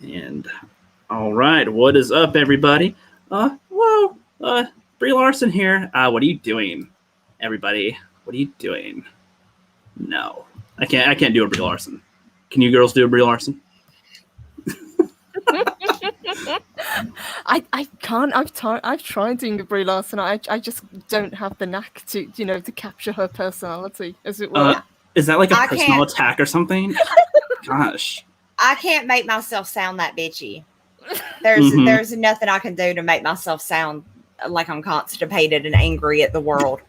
And all right, what is up, everybody? Whoa, Brie Larson here. What are you doing, everybody? What are you doing? No, I can't do a Brie Larson. Can you girls do a Brie Larson? I can't. I've tried doing a Brie Larson. I just don't have the knack to to capture her personality, as it were. Is that like a personal attack or something? Gosh. I can't make myself sound that bitchy. There's nothing I can do to make myself sound like I'm constipated and angry at the world.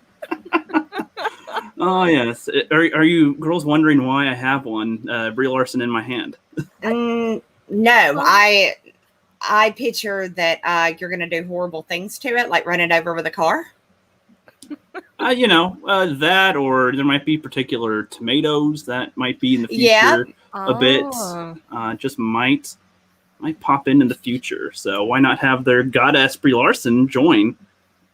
Oh yes. Are you girls wondering why I have one Brie Larson in my hand? No, I picture that you're going to do horrible things to it, like run it over with a car. That, or there might be particular tomatoes that might be in the future a bit. Just might pop in the future. So why not have their goddess Brie Larson join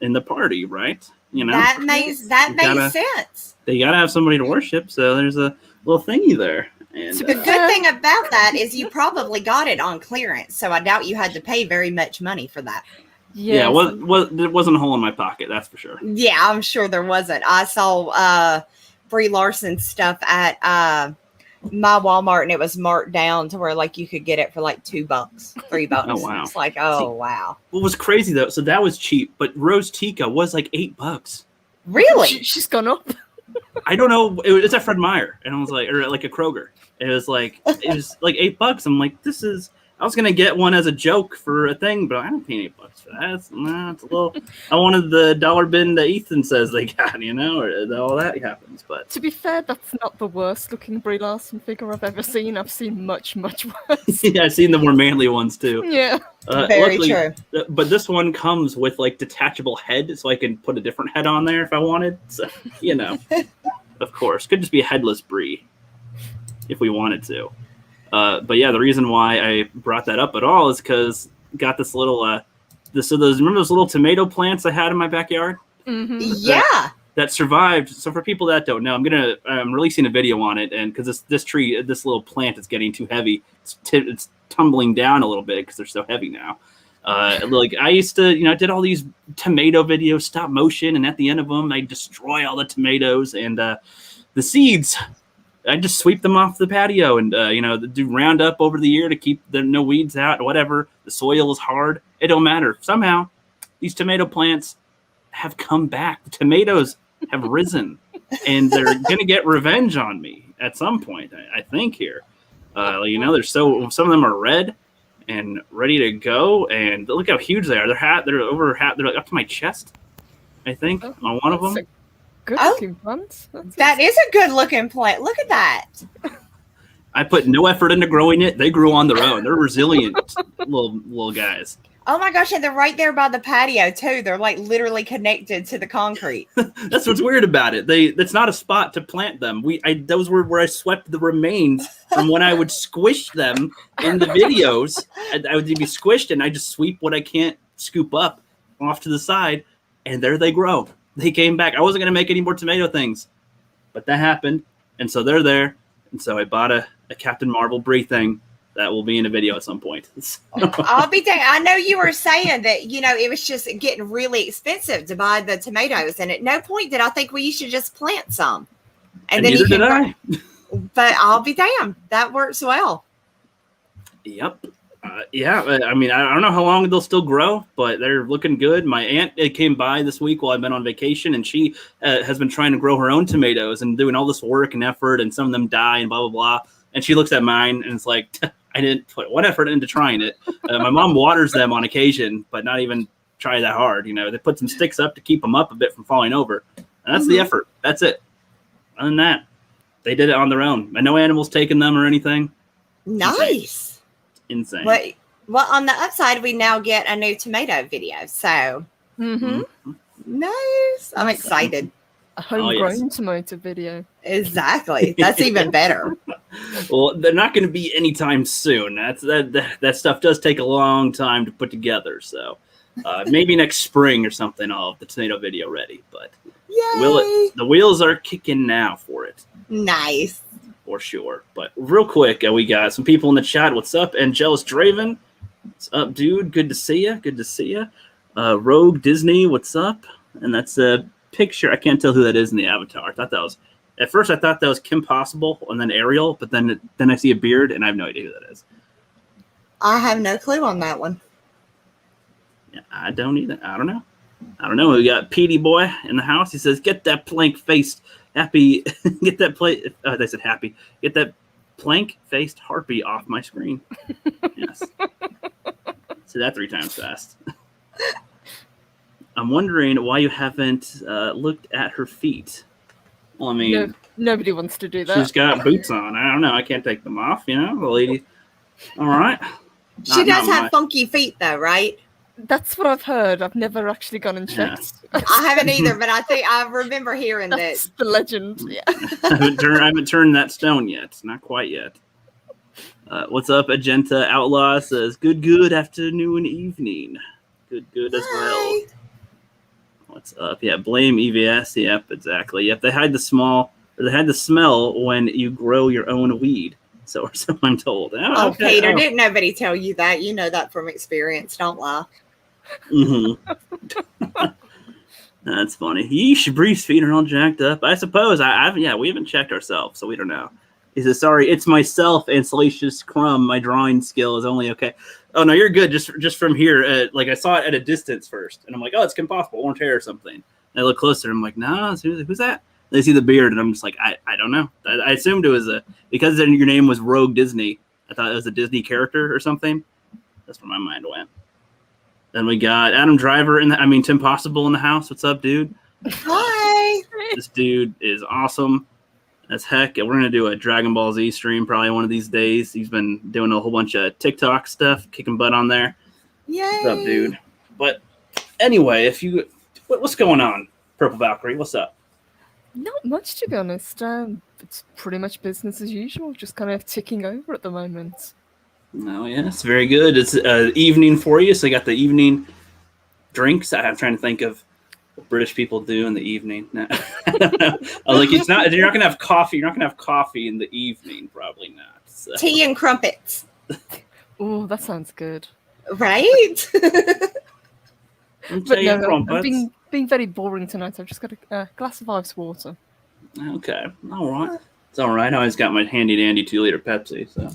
in the party, right? That makes sense. They gotta have somebody to worship, so there's a little thingy there. And the good thing about that is you probably got it on clearance, so I doubt you had to pay very much money for that. Yeah, it wasn't a hole in my pocket, that's for sure. Yeah, I'm sure there wasn't. I saw Brie Larson stuff at my Walmart, and it was marked down to where like you could get it for like $2, $3. Oh wow! It's like, wow. What was crazy though? So that was cheap, but Rose Tika was like $8. Really? She's gone up. I don't know. It's at Fred Meyer, and I was like, or like a Kroger. It was like $8. I'm like, this is. I was gonna get one as a joke for a thing, but I don't pay $8 for that. It's a little. I wanted the dollar bin that Ethan says they got, or all that happens. But to be fair, that's not the worst looking Brie Larson figure I've ever seen. I've seen much worse. Yeah, I've seen the more manly ones too. Yeah, very true. But this one comes with like detachable head, so I can put a different head on there if I wanted. So of course, could just be a headless Brie if we wanted to. But yeah, the reason why I brought that up at all is because got this little remember those little tomato plants I had in my backyard? Mm-hmm. Yeah, that survived. So for people that don't know, I'm releasing a video on it, and because this little plant is getting too heavy, it's tumbling down a little bit because they're so heavy now. Like I used to, did all these tomato videos, stop motion, and at the end of them, I destroy all the tomatoes and the seeds. I just sweep them off the patio and, do Roundup over the year to keep no weeds out, whatever. The soil is hard. It don't matter. Somehow, these tomato plants have come back. The tomatoes have risen, and they're going to get revenge on me at some point, I think here. There's some of them are red and ready to go, and look how huge they are. They're over half. They're like up to my chest, I think, on one of them. Good looking plant. That is a good looking plant. Look at that. I put no effort into growing it. They grew on their own. They're resilient little guys. Oh my gosh, and they're right there by the patio too. They're like literally connected to the concrete. That's what's weird about it. It's not a spot to plant them. Those were where I swept the remains from when I would squish them in the videos. I would be squished, and I just sweep what I can't scoop up off to the side, and there they grow. They came back. I wasn't going to make any more tomato things, but that happened. And so they're there. And so I bought a Captain Marvel Brie thing that will be in a video at some point. I'll be dang. I know you were saying that, it was just getting really expensive to buy the tomatoes. And at no point did I think, well, you should just plant some. And then neither did I. But I'll be damned. That works well. Yep. Yeah, I don't know how long they'll still grow, but they're looking good. My aunt came by this week while I've been on vacation, and she has been trying to grow her own tomatoes and doing all this work and effort, and some of them die and blah, blah, blah. And she looks at mine, and it's like, I didn't put one effort into trying it. My mom waters them on occasion, but not even try that hard. They put some sticks up to keep them up a bit from falling over. And that's the effort. That's it. Other than that, they did it on their own. And no animals taking them or anything. Nice. Insane. Well, on the upside, we now get a new tomato video. So, nice. I'm excited. A homegrown tomato video. Exactly. That's even better. Well, they're not going to be anytime soon. That stuff does take a long time to put together. So, maybe next spring or something, I'll have the tomato video ready. But Yay! the wheels are kicking now for it. Nice. for sure. But real quick, we got some people in the chat. What's up? Angelus Draven. What's up, dude? Good to see you. Good to see you. Rogue Disney. What's up? And that's a picture. I can't tell who that is in the avatar. At first I thought that was Kim Possible and then Ariel, but then I see a beard and I have no idea who that is. I have no clue on that one. Yeah, I don't either. I don't know. We got Petey Boy in the house. He says, "Get that plank-faced happy." Get that play. They said happy. Get that plank-faced harpy off my screen. Yes. Say that 3 times fast. I'm wondering why you haven't looked at her feet. Well, I mean, nobody wants to do that. She's got boots on. I don't know. I can't take them off. The lady. All right. She does have funky feet, though, right? That's what I've heard. I've never actually gone and checked. Yeah. I haven't either, but I remember hearing That's the legend. Yeah. I haven't turned that stone yet. Not quite yet. What's up, Agenta Outlaw says, good afternoon, evening. Good as well. What's up? Yeah, blame EVS. Yep, exactly. Yep, they hide the smell when you grow your own weed. So I'm told. Oh, okay. Peter, didn't nobody tell you that? You know that from experience. Don't lie. Mm-hmm. That's funny. Yeesh, Bree's feet are all jacked up. I suppose we haven't checked ourselves, so we don't know. He says, "Sorry, it's myself and Salacious Crumb. My drawing skill is only okay." Oh no, you're good. Just from here, I saw it at a distance first, and I'm like, "Oh, it's Kim Possible, orange hair or something." And I look closer, and I'm like, "No, who's that?" They see the beard, and I'm just like, I don't know. I assumed it was because your name was Rogue Disney. I thought it was a Disney character or something. That's where my mind went. Then we got Adam Driver Tim Possible in the house. What's up, dude? Hi. This dude is awesome as heck. We're gonna do a Dragon Ball Z stream probably one of these days. He's been doing a whole bunch of TikTok stuff, kicking butt on there. Yay. What's up, dude? But anyway, what's going on, Purple Valkyrie? What's up? Not much, to be honest. It's pretty much business as usual, just kind of ticking over at the moment. Oh, yes, very good. It's evening for you, so you got the evening drinks. I'm trying to think of what British people do in the evening. No. I was like, you're not going to have coffee. You're not going to have coffee in the evening, probably not. So. Tea and crumpets. Oh, that sounds good. Right? But no, I'm being very boring tonight. I've just got a glass of ice water. Okay, all right. It's all right. I always got my handy dandy 2-liter Pepsi. So,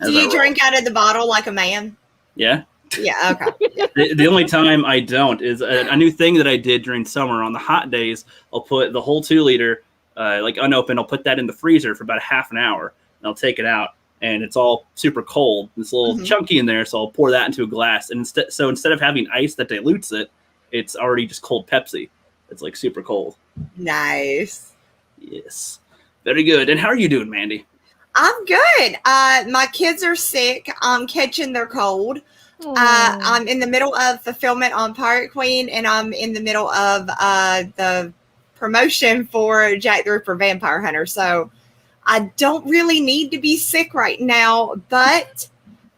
do you drink out of the bottle like a man? Yeah. Yeah. Okay. The only time I don't is a new thing that I did during summer. On the hot days, I'll put the whole 2-liter, unopened. I'll put that in the freezer for about a half an hour, and I'll take it out. And it's all super cold. It's a little chunky in there, so I'll pour that into a glass. And instead of having ice that dilutes it, it's already just cold Pepsi. It's like super cold. Nice. Yes. Very good. And how are you doing, Mandy? I'm good. My kids are sick. I'm catching their cold. I'm in the middle of fulfillment on Pirate Queen, and I'm in the middle of the promotion for Jack the Ripper Vampire Hunter. So I don't really need to be sick right now, but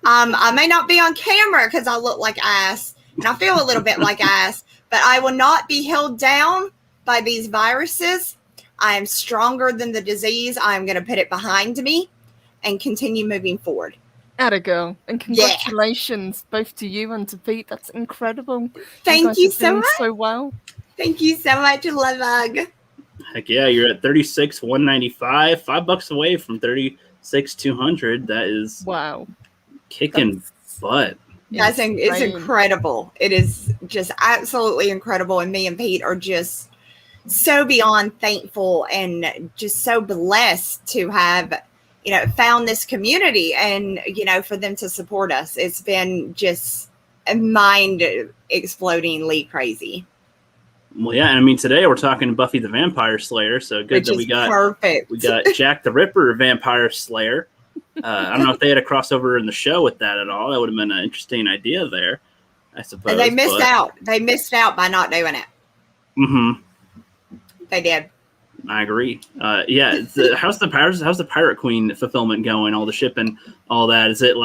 I may not be on camera because I look like ass and I feel a little bit like ass, but I will not be held down by these viruses. I am stronger than the disease. I'm going to put it behind me and continue moving forward. Atta girl. And congratulations both to you and to Pete. That's incredible. Thank you so much. So well. Thank you so much, Love Bug. Heck yeah, you're at 36,195, $5 away from 36,200. That is kicking butt. That's it's incredible. It is just absolutely incredible, and me and Pete are just so beyond thankful and just so blessed to have found this community and for them to support us. It's been just mind explodingly crazy. Well, yeah, and I mean today we're talking Buffy the Vampire Slayer, so good that we got perfect. We got Jack the Ripper Vampire Slayer. I don't know if they had a crossover in the show with that at all. That would have been an interesting idea there, I suppose. And they missed out. They missed out by not doing it. Mm-hmm. They did. I agree. Yeah, how's the Pirate Queen fulfillment going? All the shipping, all that. Is it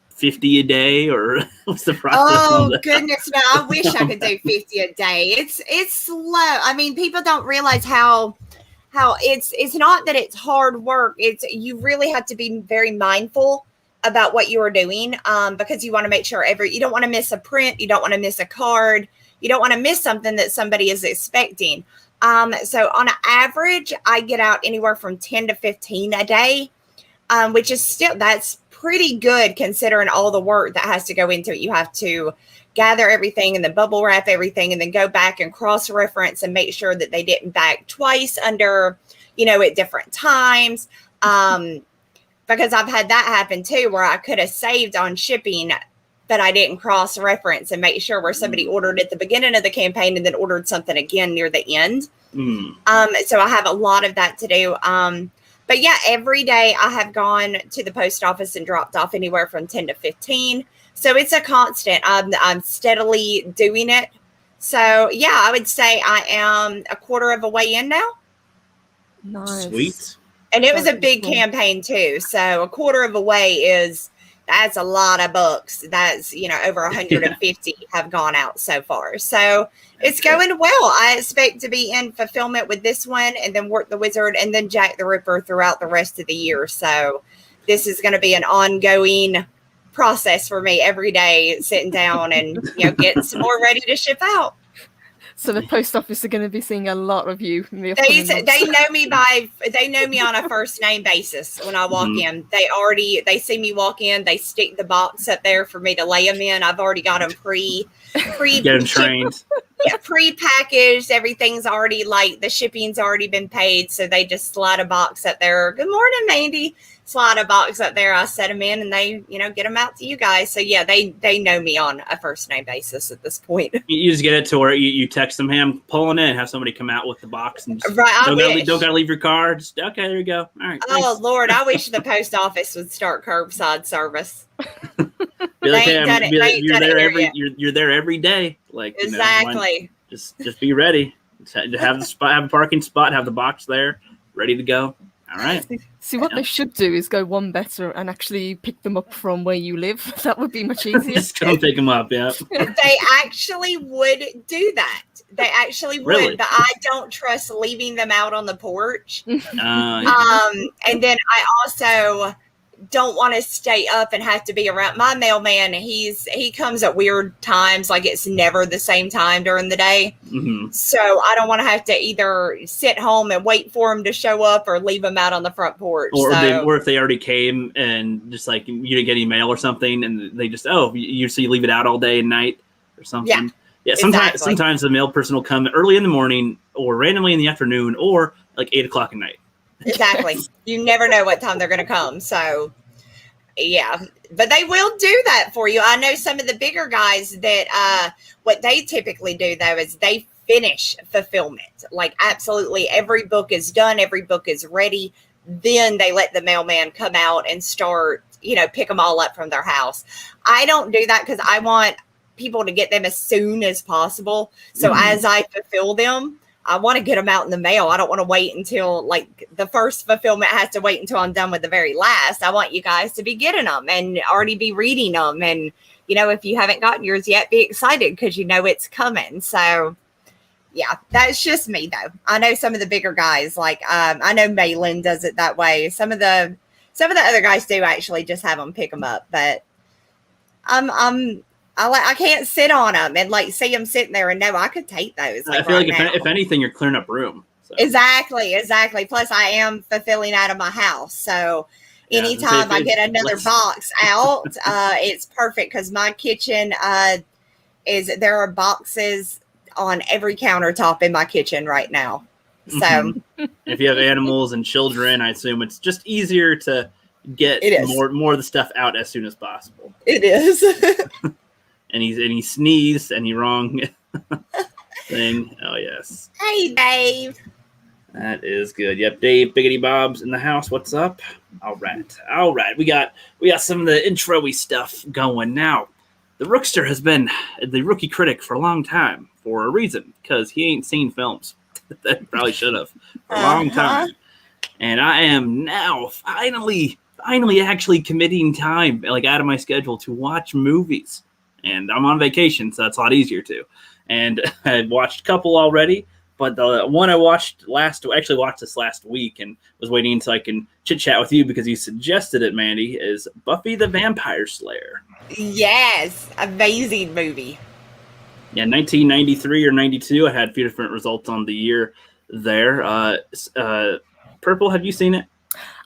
50 a day, or what's the process? Oh goodness, no! I wish I could do 50 a day. It's slow. I mean, people don't realize how how it's not that it's hard work. It's you really have to be very mindful about what you are doing, because you want to make sure you don't want to miss a print, you don't want to miss a card, you don't want to miss something that somebody is expecting. So on an average, I get out anywhere from 10 to 15 a day, which is that's pretty good considering all the work that has to go into it. You have to gather everything and then bubble wrap everything and then go back and cross-reference and make sure that they didn't bag twice under, at different times. Because I've had that happen too, where I could have saved on shipping, but I didn't cross-reference and make sure where somebody ordered at the beginning of the campaign and then ordered something again near the end. So I have a lot of that to do. But yeah, every day I have gone to the post office and dropped off anywhere from 10 to 15. So it's a constant. I'm steadily doing it. So yeah, I would say I am a quarter of a way in now. Nice. Sweet. And it was a big campaign too. So a quarter of a way that's a lot of books. That's, over 150 have gone out so far. So it's going well. I expect to be in fulfillment with this one and then work the Wizard and then Jack the Ripper throughout the rest of the year. So this is going to be an ongoing process for me every day, sitting down and, getting some more ready to ship out. So the post office are going to be seeing a lot of you. In the they know me on a first name basis when I walk in. They see me walk in. They stick the box up there for me to lay them in. I've already got them get them trained. Yeah, pre-packaged. Everything's already the shipping's already been paid. So they just slide a box up there. Good morning, Mandy. Slide a box up there. I set them in and they, get them out to you guys. So yeah, they know me on a first name basis at this point. You just get it to where you text them, hey, I'm pulling in, have somebody come out with the box and just, right, don't gotta leave your car. Just, okay, there you go. All right. Oh thanks. Lord, I wish the post office would start curbside service. Be like, hey, you're there every day. Like exactly. Just be ready. Have a parking spot, have the box there, ready to go. All right. See, what they should do is go one better and actually pick them up from where you live. That would be much easier. Just go pick them up, yeah. They actually would do that. They actually would, really? But I don't trust leaving them out on the porch. And then I also don't want to stay up and have to be around my mailman. He comes at weird times, like it's never the same time during the day. So I don't want to have to either sit home and wait for him to show up or leave him out on the front porch. Or if they already came and just like you didn't get any mail or something and they just you leave it out all day and night or something. Yeah. Sometimes the mail person will come early in the morning or randomly in the afternoon or like 8 o'clock at night. Exactly. You never know what time they're going to come. So, yeah. But they will do that for you. I know some of the bigger guys that what they typically do, though, is they finish fulfillment. Like, absolutely every book is done. Every book is ready. Then they let the mailman come out and start, pick them all up from their house. I don't do that because I want people to get them as soon as possible. So as I fulfill them, I want to get them out in the mail. I don't want to wait until the first fulfillment has to wait until I'm done with the very last. I want you guys to be getting them and already be reading them. And, if you haven't gotten yours yet, be excited because it's coming. So, yeah, that's just me, though. I know some of the bigger guys, I know Malin does it that way. Some of the other guys do actually just have them pick them up. But I can't sit on them and see them sitting there and know I could take those. I feel like if anything, you're clearing up room. So. Exactly. Plus, I am fulfilling out of my house, so anytime I get another box out, it's perfect because my kitchen there are boxes on every countertop in my kitchen right now. So, if you have animals and children, I assume it's just easier to get more of the stuff out as soon as possible. It is. And he sneezed and he wrong thing. Oh yes. Hey Dave. That is good. Yep, Dave Biggity Bob's in the house. What's up? All right. We got some of the intro-y stuff going now. The Rookster has been the rookie critic for a long time for a reason, because he ain't seen films. That probably should have for a long time. And I am now finally actually committing time out of my schedule to watch movies. And I'm on vacation, so that's a lot easier too. And I watched a couple already, But the one I watched watched this last week and was waiting until I can chit chat with you because you suggested it, Mandy, is Buffy the Vampire Slayer. Yes, amazing movie. Yeah, 1993 or 92. I had a few different results on the year there. Purple, have you seen it?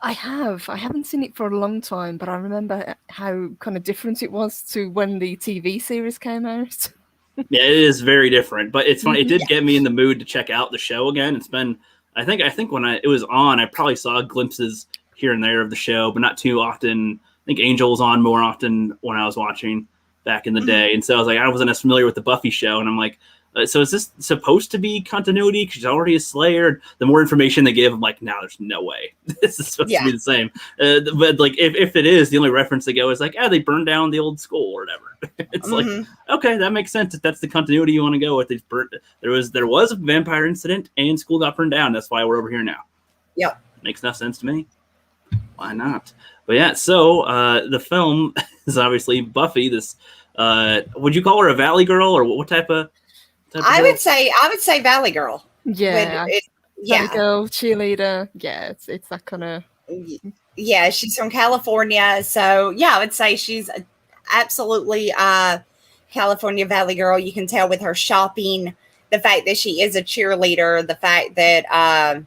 I have. I haven't seen it for a long time, but I remember how kind of different it was to when the TV series came out. Yeah, it is very different, but it's funny. It did get me in the mood to check out the show again. It's been, I think when it was on, I probably saw glimpses here and there of the show, but not too often. I think Angel was on more often when I was watching back in the day, and so I was like, I wasn't as familiar with the Buffy show, and I'm like, so is this supposed to be continuity? Because she's already a Slayer. The more information they give, I'm like, no, there's no way this is supposed to be the same. But like, if it is, the only reference they go is like, they burned down the old school or whatever. It's like, okay, that makes sense. If that's the continuity you want to go with, there was a vampire incident and school got burned down. That's why we're over here now. Yep, makes enough sense to me. Why not? But yeah, so the film is obviously Buffy. This would you call her a Valley Girl or what type of? I would say Valley Girl. Yeah, Valley Girl, cheerleader. Yeah, it's that kind of. Yeah, she's from California, so yeah, I would say she's absolutely California Valley Girl. You can tell with her shopping, the fact that she is a cheerleader, the fact that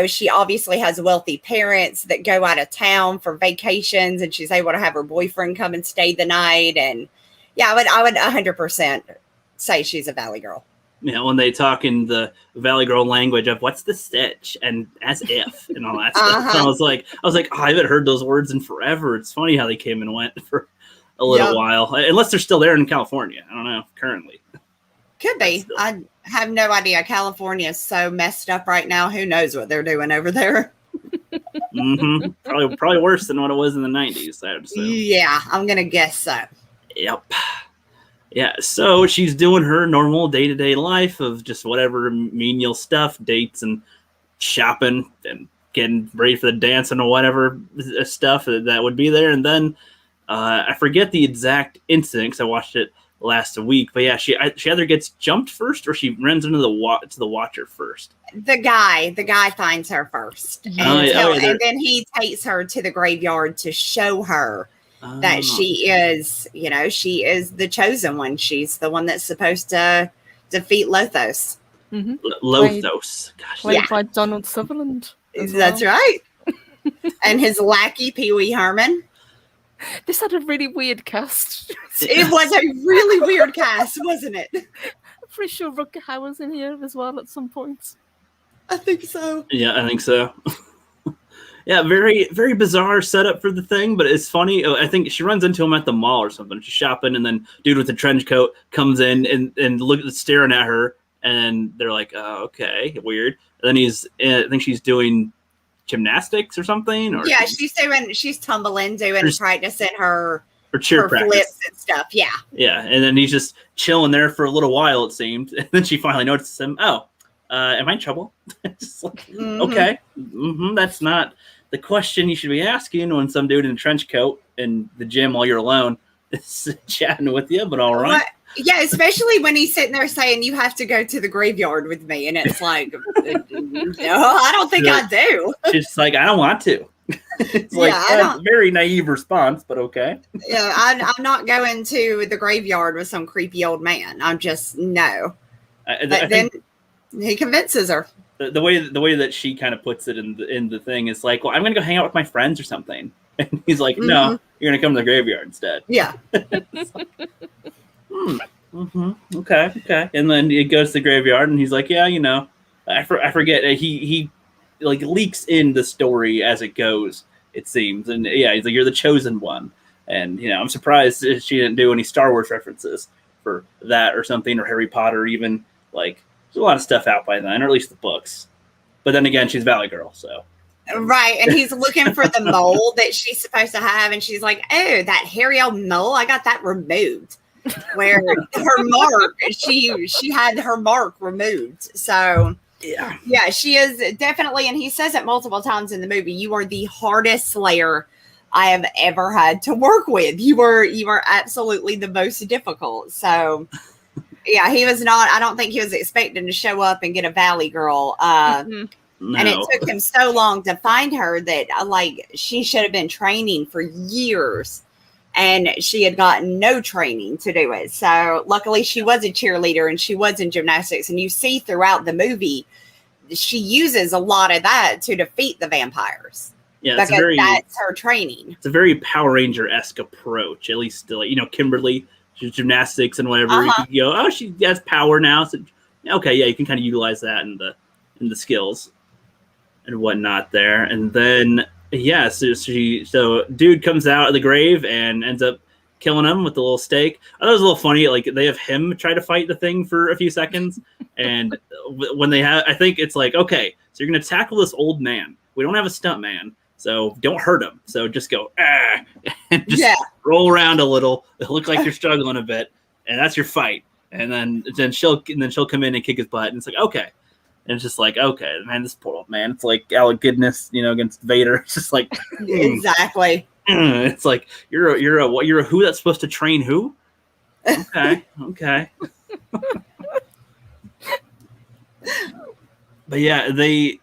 she obviously has wealthy parents that go out of town for vacations, and she's able to have her boyfriend come and stay the night. And yeah, I would 100% say she's a Valley Girl. Yeah, when they talk in the Valley Girl language of what's the stitch and as if and all that stuff. So I was like, I haven't heard those words in forever. It's funny how they came and went for a little while, unless they're still there in California. I don't know currently. Could be. I have no idea. California is so messed up right now. Who knows what they're doing over there? Probably worse than what it was in the 90s. I would assume. Yeah, I'm gonna guess so. Yep. Yeah, so she's doing her normal day-to-day life of just whatever menial stuff, dates and shopping and getting ready for the dance and whatever stuff that would be there. And then I forget the exact incident because I watched it last week. But yeah, she either gets jumped first or she runs into the Watcher first. The guy finds her first. And then he takes her to the graveyard to show her that she is the chosen one. She's the one that's supposed to defeat Lothos. Mm-hmm. Lothos. Played by Donald Sutherland. That's right. And his lackey, Pee Wee Herman. This had a really weird cast. It was a really weird cast, wasn't it? I'm pretty sure Rook was in here as well at some point. I think so. Yeah, I think so. Yeah, very, very bizarre setup for the thing, but it's funny. I think she runs into him at the mall or something. She's shopping, and then dude with the trench coat comes in and staring at her, and they're like, "Oh, okay, weird." And then I think she's doing gymnastics or something. Or she's tumbling, practicing her cheer practice. Flips and stuff. Yeah. Yeah, and then he's just chilling there for a little while, it seemed, and then she finally notices him. Oh, am I in trouble? Just like, okay, that's not the question you should be asking when some dude in a trench coat in the gym while you're alone is chatting with you, but all right. Yeah, especially when he's sitting there saying, you have to go to the graveyard with me. And it's like, no, I don't think I do. She's like, I don't want to. It's like a very naive response, but okay. Yeah, I'm not going to the graveyard with some creepy old man. I'm just, no. But then he convinces her. The way that she kind of puts it in the thing is like, well, I'm going to go hang out with my friends or something. And he's like, no, you're going to come to the graveyard instead. Yeah. Okay. And then he goes to the graveyard and he's like, yeah, I forget. He like leaks in the story as it goes, it seems. And yeah, he's like, you're the chosen one. And, I'm surprised she didn't do any Star Wars references for that or something, or Harry Potter even. Like, there's a lot of stuff out by then, or at least the books. But then again, she's Valley Girl, so. Right, and he's looking for the mole that she's supposed to have, and she's like, oh, that hairy old mole, I got that removed. Where her mark, she had her mark removed. So yeah, she is definitely, and he says it multiple times in the movie, you are the hardest Slayer I have ever had to work with. You were absolutely the most difficult. So Yeah, he was not. I don't think he was expecting to show up and get a Valley Girl. No. And it took him so long to find her that, like, she should have been training for years. And she had gotten no training to do it. So luckily she was a cheerleader and she was in gymnastics. And you see throughout the movie, she uses a lot of that to defeat the vampires. Yeah, because that's her training. It's a very Power Ranger-esque approach. At least, Kimberly, she's gymnastics and whatever. You go, oh, she has power now. So, okay, yeah, you can kind of utilize that in the skills and whatnot there. And then, yeah, so dude comes out of the grave and ends up killing him with the little stake. I thought it was a little funny. Like, they have him try to fight the thing for a few seconds. And when they have, I think it's like, okay, so you're going to tackle this old man. We don't have a stunt man, so don't hurt him. So just go, and just roll around a little. It looks like you're struggling a bit, and that's your fight. And then she'll come in and kick his butt. And it's like, okay. And it's just like, okay, man, this poor old man. It's like Alec Guinness, against Vader. It's just like exactly. It's like you're a who that's supposed to train who? Okay. But yeah, the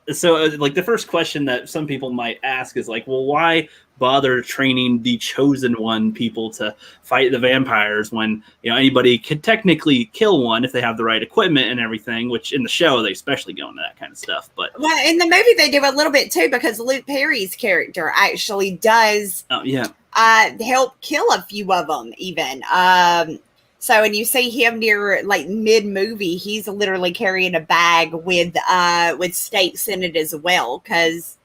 first question that some people might ask is like, well, why bother training the chosen one people to fight the vampires when anybody could technically kill one if they have the right equipment and everything, which in the show they especially go into that kind of stuff. But in the movie they do a little bit too, because Luke Perry's character actually does help kill a few of them even. So when you see him near like mid-movie, he's literally carrying a bag with stakes in it as well. Because,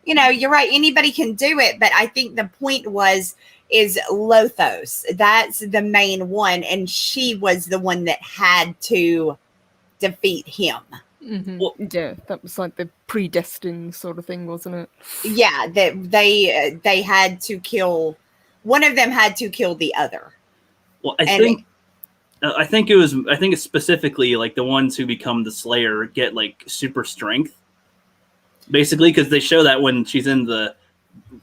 you're right, anybody can do it. But I think the point is Lothos. That's the main one. And she was the one that had to defeat him. Mm-hmm. Well, yeah, that was like the predestined sort of thing, wasn't it? Yeah, that they had to kill, one of them had to kill the other. Well, I think it's specifically like the ones who become the Slayer get like super strength, basically, because they show that when she's in the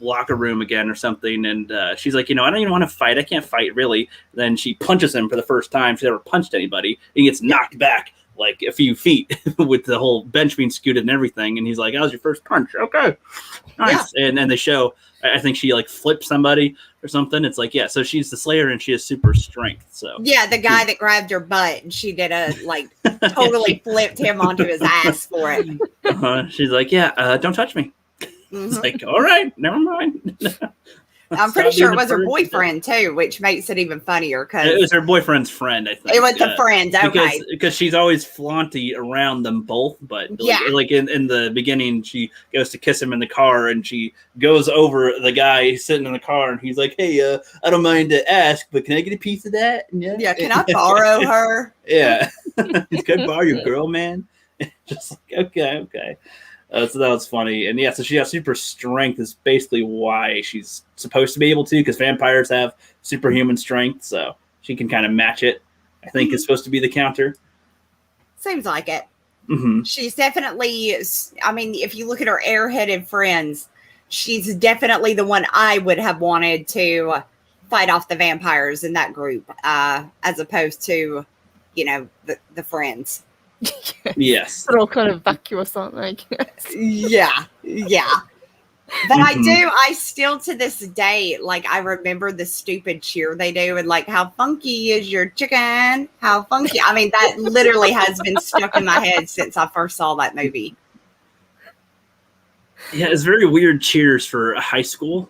locker room again or something, and she's like, I don't even want to fight. I can't fight really. Then she punches him for the first time she's ever punched anybody. He gets knocked back like a few feet with the whole bench being scooted and everything. And he's like, that was your first punch. Okay, nice. Yeah. And they show, I think she like flipped somebody or something. It's like, yeah, so she's the Slayer and she has super strength. So yeah, the guy that grabbed her butt and she did totally flipped him onto his ass for it. She's like, yeah, don't touch me. Mm-hmm. It's like, all right, never mind. I'm pretty sure it was her boyfriend too, which makes it even funnier. Because it was her boyfriend's friend, I think. It was the friend, okay. Because she's always flaunty around them both, but like in the beginning, she goes to kiss him in the car, and she goes over the guy sitting in the car, and he's like, "Hey, I don't mind to ask, but can I get a piece of that?" Yeah, can I borrow her? Yeah, can I borrow your girl, man? Just like, okay. So that was funny. And yeah, so she has super strength is basically why she's supposed to be able to, because vampires have superhuman strength, so she can kind of match it. I think is supposed to be the counter. Seems like it. Mm-hmm. She's definitely, I mean, if you look at her airheaded friends, she's definitely the one I would have wanted to fight off the vampires in that group, as opposed to, the friends. Yes. They're all kind of vacuous, aren't they? Yeah. But I still to this day, I remember the stupid cheer they do and how funky is your chicken? How funky. I mean, that literally has been stuck in my head since I first saw that movie. Yeah, it's very weird cheers for a high school.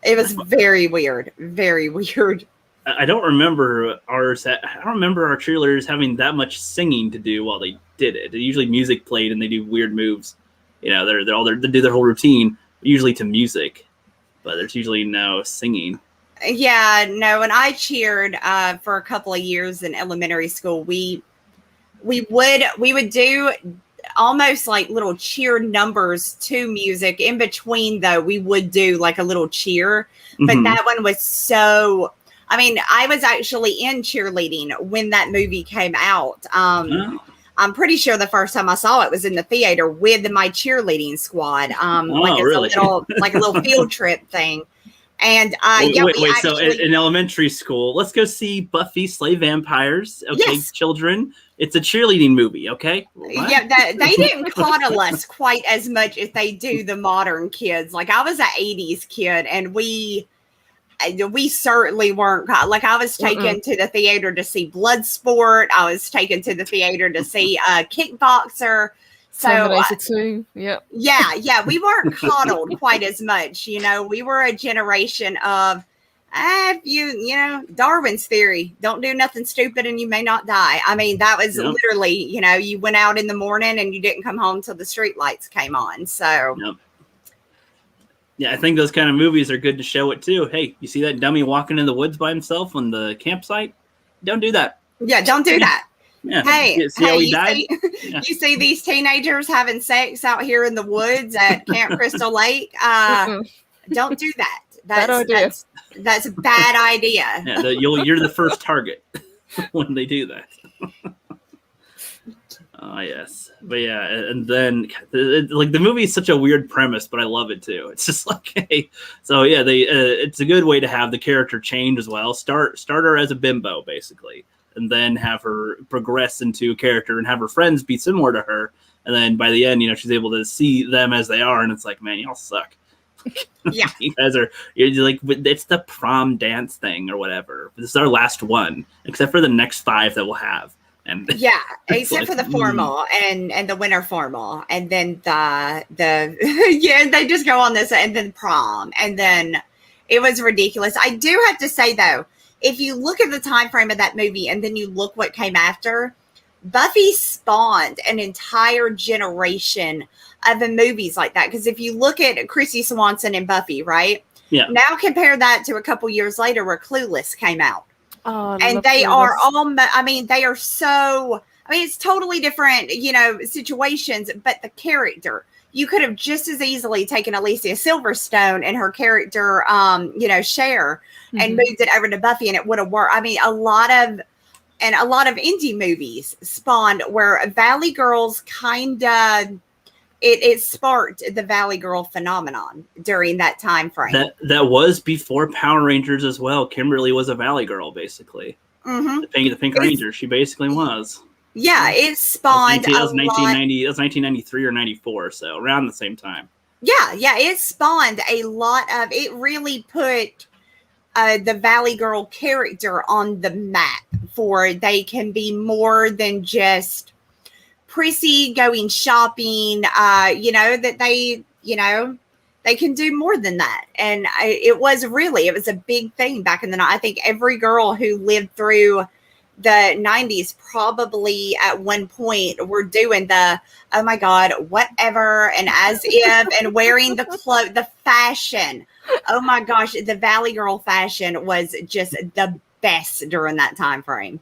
It was very weird. Very weird. I don't remember our cheerleaders having that much singing to do while they did it. Usually music played and they do weird moves. They do their whole routine, usually to music, but there's usually no singing. Yeah, no. When I cheered for a couple of years in elementary school, we would do almost like little cheer numbers to music. In between, though, we would do a little cheer, but that one was so. I mean, I was actually in cheerleading when that movie came out. I'm pretty sure the first time I saw it was in the theater with my cheerleading squad. Really? A little field trip thing. And wait. So in elementary school, let's go see Buffy Slay Vampires. Okay, yes. Children. It's a cheerleading movie. Okay. What? Yeah, they didn't coddle us quite as much as they do the modern kids. Like I was an '80s kid, and we certainly weren't like I was taken to the theater to see Bloodsport. I was taken to the theater to see Kickboxer. So Terminator 2, yeah, we weren't coddled quite as much. We were a generation of Darwin's theory, don't do nothing stupid and you may not die. I mean, that was literally, you went out in the morning and you didn't come home till the street lights came on. So yeah, I think those kind of movies are good to show it too. Hey, you see that dummy walking in the woods by himself on the campsite? Don't do that. Yeah, don't do that. Yeah. Hey, how he died? You see these teenagers having sex out here in the woods at Camp Crystal Lake? Don't do that. That's a bad idea. Yeah, you're the first target when they do that. Oh, yes. But yeah, and then the movie is such a weird premise, but I love it too. It's just like, hey, so yeah, it's a good way to have the character change as well. Start her as a bimbo, basically, and then have her progress into a character and have her friends be similar to her. And then by the end, she's able to see them as they are. And it's like, man, y'all suck. Yeah. You're like, it's the prom dance thing or whatever. This is our last one, except for the next 5 that we'll have. And yeah, except for the formal and the winter formal, and then the they just go on this, and then prom, and then it was ridiculous. I do have to say though, if you look at the time frame of that movie and then you look what came after, Buffy spawned an entire generation of the movies like that. Because if you look at Chrissy Swanson and Buffy, right? Yeah. Now compare that to a couple years later where Clueless came out. Oh, and they are all, they are so, it's totally different, situations, but the character, you could have just as easily taken Alicia Silverstone and her character, Cher, and moved it over to Buffy and it would have worked. A lot of indie movies spawned where Valley Girls kind of, it sparked the Valley Girl phenomenon during that time frame. That was before Power Rangers as well. Kimberly was a Valley Girl, basically. Mm-hmm. The Pink Ranger, she basically was. Yeah, it spawned. That was 1990. That was 1993 or 94, so around the same time. Yeah, it spawned a lot of. It really put the Valley Girl character on the map for they can be more than just prissy going shopping, that they can do more than that. And it was a big thing back in the night. I think every girl who lived through the 90s probably at one point were doing the, oh my God, whatever, and as if, and wearing the fashion. Oh my gosh, the Valley Girl fashion was just the best during that time frame.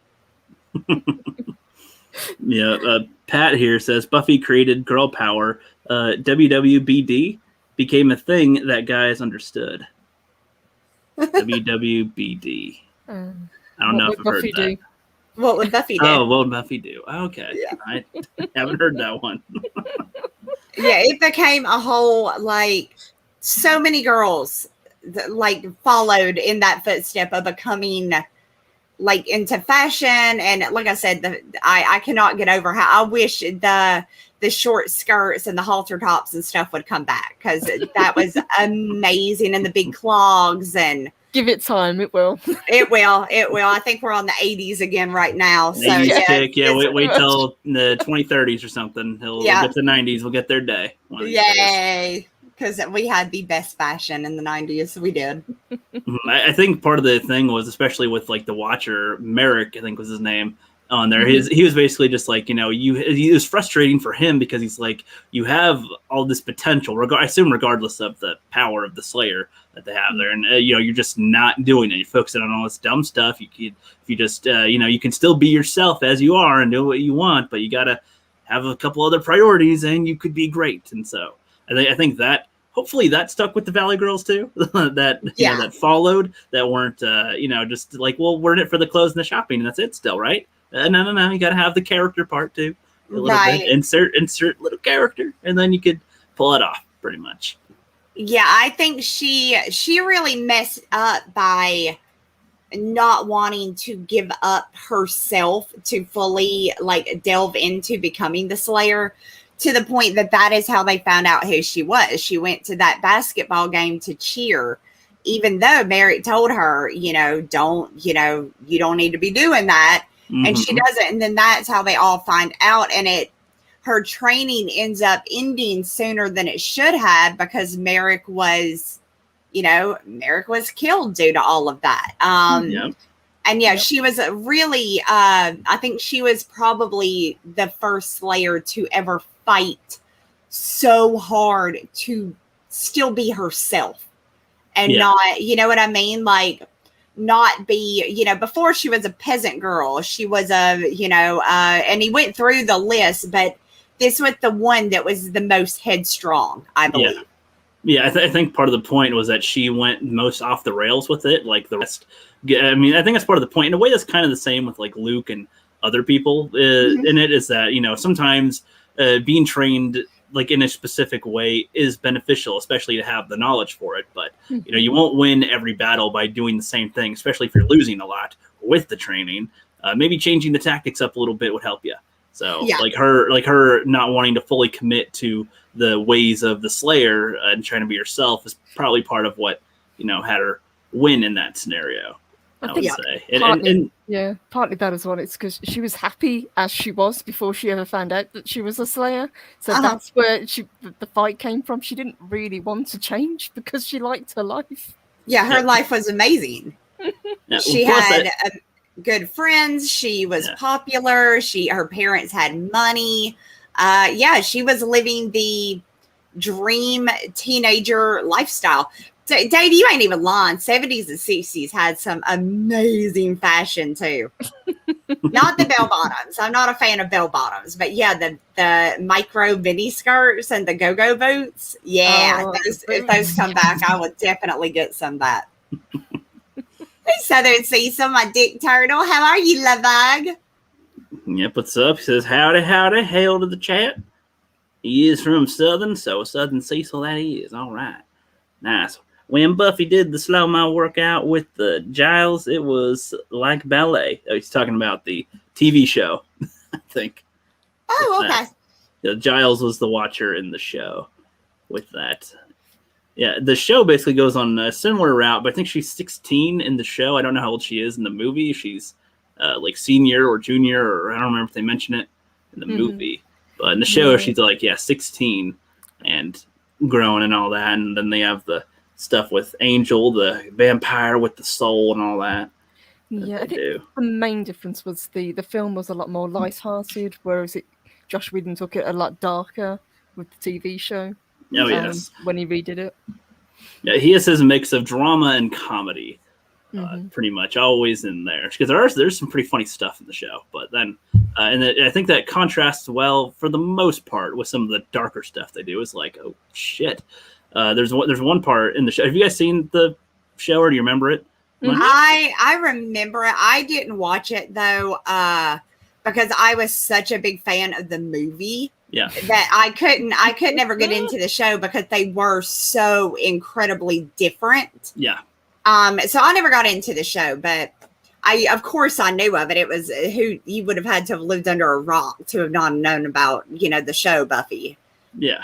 Yeah, Pat here says Buffy created girl power. WWBD became a thing that guys understood. WWBD. I don't know if I've heard that. What would Buffy do? Oh, what would Buffy do? Okay. Yeah. I haven't heard that one. Yeah, it became a whole, so many girls followed in that footstep of becoming into fashion. And like I said, I cannot get over how I wish the short skirts and the halter tops and stuff would come back, because that was amazing. And the big clogs, and give it time, it will. It will. I think we're on the 80s again right now. So wait till the 2030s or something. We'll get to the 90s. We'll get their day. Yay. Because we had the best fashion in the 90s. We did. I think part of the thing was, especially with the Watcher, Merrick, I think was his name on there. He was basically just it was frustrating for him because he's like, you have all this potential, I assume regardless of the power of the Slayer that they have there. And, you're just not doing it. You're focusing on all this dumb stuff. You can still be yourself as you are and do what you want, but you got to have a couple other priorities and you could be great. And so I think that hopefully that stuck with the Valley Girls too. That followed, that weren't just we're in it for the clothes and the shopping and that's it still, right? No, you got to have the character part too. A little bit. Insert little character, and then you could pull it off pretty much. Yeah, I think she really messed up by not wanting to give up herself to fully like delve into becoming the Slayer, to the point that that is how they found out who she was. She went to that basketball game to cheer, even though Merrick told her, you don't need to be doing that. And she doesn't. And then that's how they all find out. And her training ends up ending sooner than it should have, because Merrick was killed due to all of that. And yeah, she was really, I think she was probably the first Slayer to ever fight so hard to still be herself and not, you know what I mean? Like, not be, before she was a peasant girl, she was and he went through the list, but this was the one that was the most headstrong, I believe. Yeah, I think part of the point was that she went most off the rails with it, like the rest. I mean, I think that's part of the point. In a way, that's kind of the same with like Luke and other people in it, is that, sometimes being trained like in a specific way is beneficial, especially to have the knowledge for it. But, you won't win every battle by doing the same thing, especially if you're losing a lot with the training. Maybe changing the tactics up a little bit would help you. So like her not wanting to fully commit to the ways of the Slayer and trying to be herself is probably part of what, had her win in that scenario, I would say. Partly that as well. It's because she was happy as she was before she ever found out that she was a Slayer. So that's where the fight came from. She didn't really want to change because she liked her life. Yeah, her life was amazing. She had good friends. She was popular. Her parents had money. She was living the dream teenager lifestyle. Dave, you ain't even lying. 70s and 60s had some amazing fashion too. Not the bell bottoms. I'm not a fan of bell bottoms, but the micro mini skirts and the go-go boots. Yeah, if those come back, I would definitely get some of that. Hey, Southern Cecil, my dick turtle. How are you, Lavag? Yep, what's up? He says, howdy, hail to the chat. He is from Southern, so Southern Cecil that he is. All right. Nice. When Buffy did the slow-mo workout with Giles, it was like ballet. Oh, he's talking about the TV show, I think. Oh, okay. Giles was the watcher in the show with that. Yeah, the show basically goes on a similar route, but I think she's 16 in the show. I don't know how old she is in the movie. She's like senior or junior, or I don't remember if they mention it in the movie. But in the show, she's like, 16 and growing and all that. And then they have the stuff with Angel, the vampire with the soul and all that. Yeah, I think the main difference was the film was a lot more lighthearted, whereas Josh Whedon took it a lot darker with the TV show. Oh, yes. When he redid it. Yeah, he has his mix of drama and comedy, pretty much always in there. Because there's some pretty funny stuff in the show, but then, I think that contrasts well for the most part with some of the darker stuff they do. Is like, oh shit. There's one part in the show. Have you guys seen the show, or do you remember it? I remember it. I didn't watch it though, because I was such a big fan of the movie. Yeah. That I couldn't ever get into the show because they were so incredibly different. Yeah. So I never got into the show, but of course I knew of it. It was who you would have had to have lived under a rock to have not known about, the show Buffy. Yeah.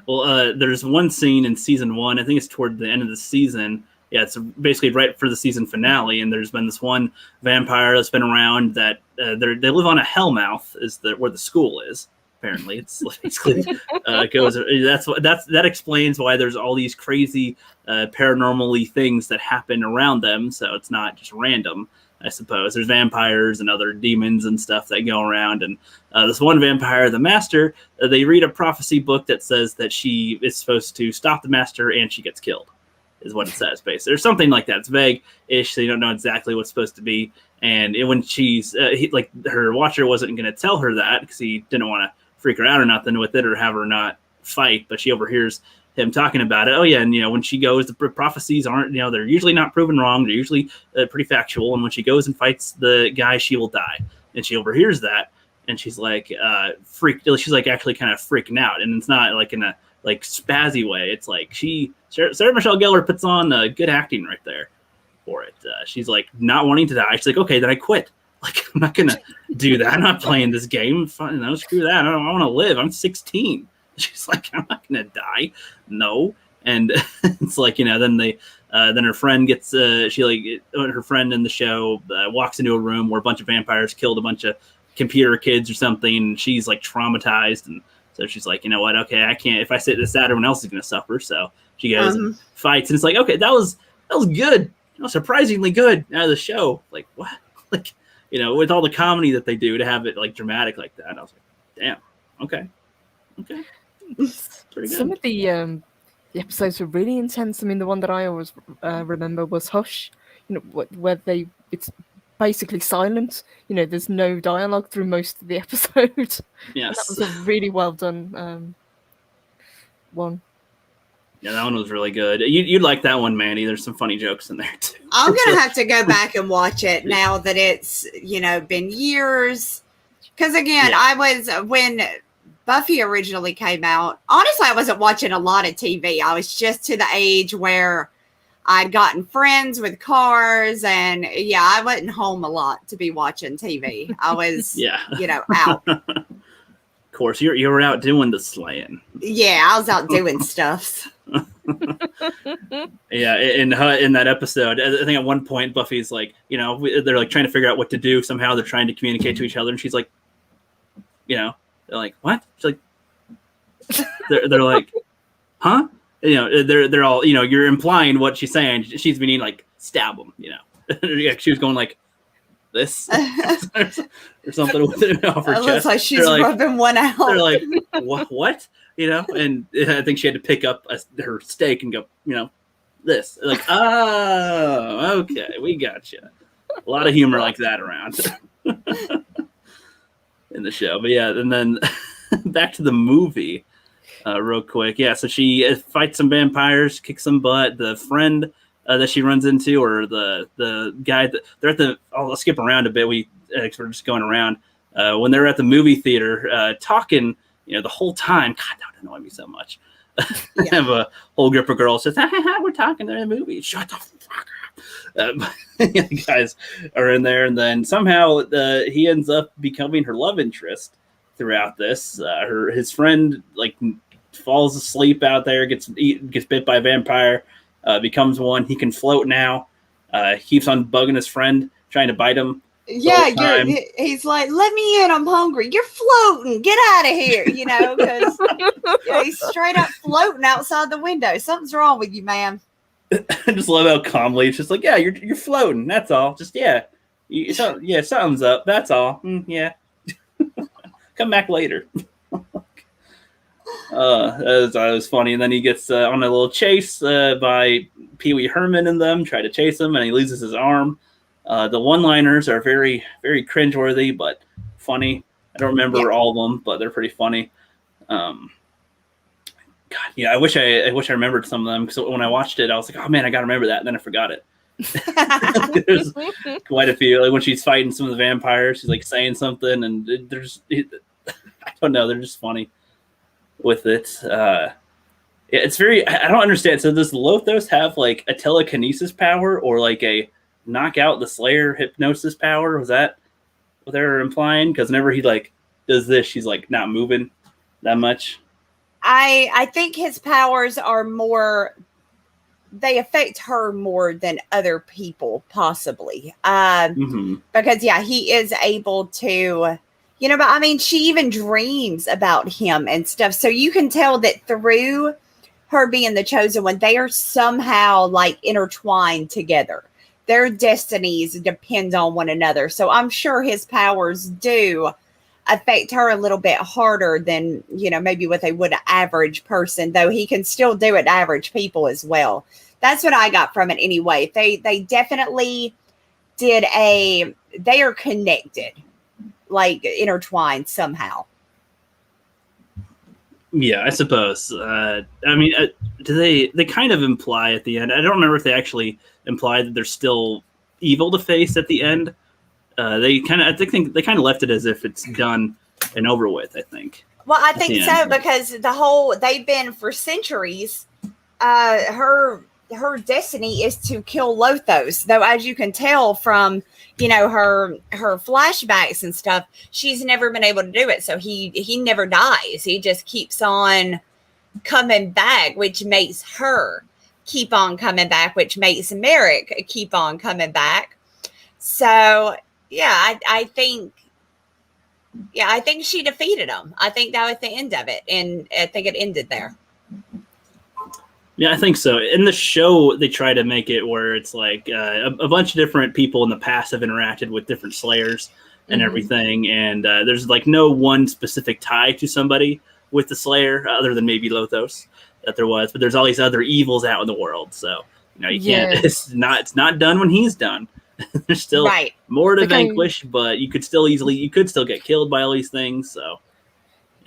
Well, there's one scene in season 1. I think it's toward the end of the season. Yeah, it's basically right for the season finale, and there's been this one vampire that's been around that they live on a hellmouth, is where the school is. Apparently, it's basically that explains why there's all these crazy paranormal-y things that happen around them. So it's not just random, I suppose. There's vampires and other demons and stuff that go around. And this one vampire, the Master, they read a prophecy book that says that she is supposed to stop the Master and she gets killed, is what it says, basically. There's something like that. It's vague-ish, so you don't know exactly what's supposed to be. And when she's, her watcher wasn't going to tell her that because he didn't want to freak her out or nothing with it or have her not fight, but she overhears him talking about it. Oh yeah, and when she goes, the prophecies aren't, they're usually not proven wrong. They're usually pretty factual. And when she goes and fights the guy, she will die. And she overhears that, and she's like freaked. She's like actually kind of freaking out, and it's not like in a like spazzy way. It's like Sarah Michelle Gellar puts on good acting right there for it. She's like not wanting to die. She's like, okay, then I quit. Like, I'm not gonna do that. I'm not playing this game. Fine, no, screw that. I want to live. I'm 16. She's like, I'm not gonna die. No. And it's like, then then her friend gets her friend in the show walks into a room where a bunch of vampires killed a bunch of computer kids or something. And she's like traumatized, and so she's like, you know what? Okay, I can't. If I say this, everyone else is gonna suffer. So she goes and fights, and it's like, okay, that was good. Surprisingly good out of the show. Like, what? Like, with all the comedy that they do, to have it like dramatic like that. I was like, damn. Okay. Pretty good. Some of the episodes were really intense. I mean, the one that I always remember was Hush. Where it's basically silent. There's no dialogue through most of the episode. Yes, that was a really well done one. Yeah, that one was really good. You'd like that one, Manny. There's some funny jokes in there too. I'm gonna have to go back and watch it now that it's been years. Because again, when Buffy originally came out, honestly, I wasn't watching a lot of TV. I was just to the age where I'd gotten friends with cars, and I wasn't home a lot to be watching TV. I was, out. Of course, you were out doing the slaying. Yeah, I was out doing stuff. Yeah, in that episode, I think at one point Buffy's like, they're like trying to figure out what to do. Somehow they're trying to communicate to each other, and she's like, they're like, what? She's like, they're like, huh? They're all, you're implying what she's saying. She's meaning like stab them, She was going like this or something with it off her chest. Looks like she's rubbing one out. They're like, what? And I think she had to pick up her steak and go, this. Like, oh, okay, we got you. A lot of humor like that around in the show. But yeah, and then back to the movie real quick. Yeah, so she fights some vampires, kicks some butt. The friend that she runs into, or the guy that they're at the, I'll skip around a bit. We're just going around when they're at the movie theater talking, the whole time. God, that would annoy me so much. I have a whole group of girls says, we're talking in the movie. Shut the fuck up. The guys are in there, and then somehow he ends up becoming her love interest throughout this. His friend like falls asleep out there, gets bit by a vampire, becomes one. He can float now. Keeps on bugging his friend, trying to bite him. Yeah, he's like, let me in, I'm hungry. You're floating. Get out of here, because he's straight up floating outside the window. Something's wrong with you, man. I just love how calmly it's just like, yeah, you're floating. That's all. Just something's up. That's all. Yeah. Come back later. That was funny. And then he gets on a little chase by Pee Wee Herman and them, try to chase him, and he loses his arm. The one-liners are very, very cringeworthy, but funny. I don't remember all of them, but they're pretty funny. God, yeah, I wish I remembered some of them, because when I watched it, I was like, oh man, I gotta remember that, and then I forgot it. There's quite a few. Like when she's fighting some of the vampires, she's like saying something, and I don't know, they're just funny with it. It's very, I don't understand. So does Lothos have like a telekinesis power, or like a knock out the Slayer hypnosis power? Was that what they were implying? Because whenever he like does this, she's like not moving that much. I think his powers are more, they affect her more than other people, possibly. Because he is able to, but I mean, she even dreams about him and stuff. So you can tell that through her being the chosen one, they are somehow like intertwined together. Their destinies depend on one another. So I'm sure his powers do affect her a little bit harder than, maybe what they would an average person, though he can still do it to average people as well. That's what I got from it anyway. They definitely they are connected, like intertwined somehow. Yeah, I suppose. I mean, do they kind of imply at the end? I don't remember if they actually imply that they're still evil to face at the end. I think they kind of left it as if it's done and over with, I think. Well, I think so, because they've been for centuries, her destiny is to kill Lothos, though, as you can tell from, her flashbacks and stuff, she's never been able to do it. So he never dies. He just keeps on coming back, which makes her keep on coming back, which makes Merrick keep on coming back. So, yeah, I think she defeated him. I think that was the end of it, and I think it ended there. Yeah, I think so. In the show, they try to make it where it's like a bunch of different people in the past have interacted with different Slayers and everything, and there's like no one specific tie to somebody with the Slayer other than maybe Lothos that there was, but there's all these other evils out in the world. So you can't. It's not done when he's done. There's still more to vanquish, but you could still get killed by all these things. So.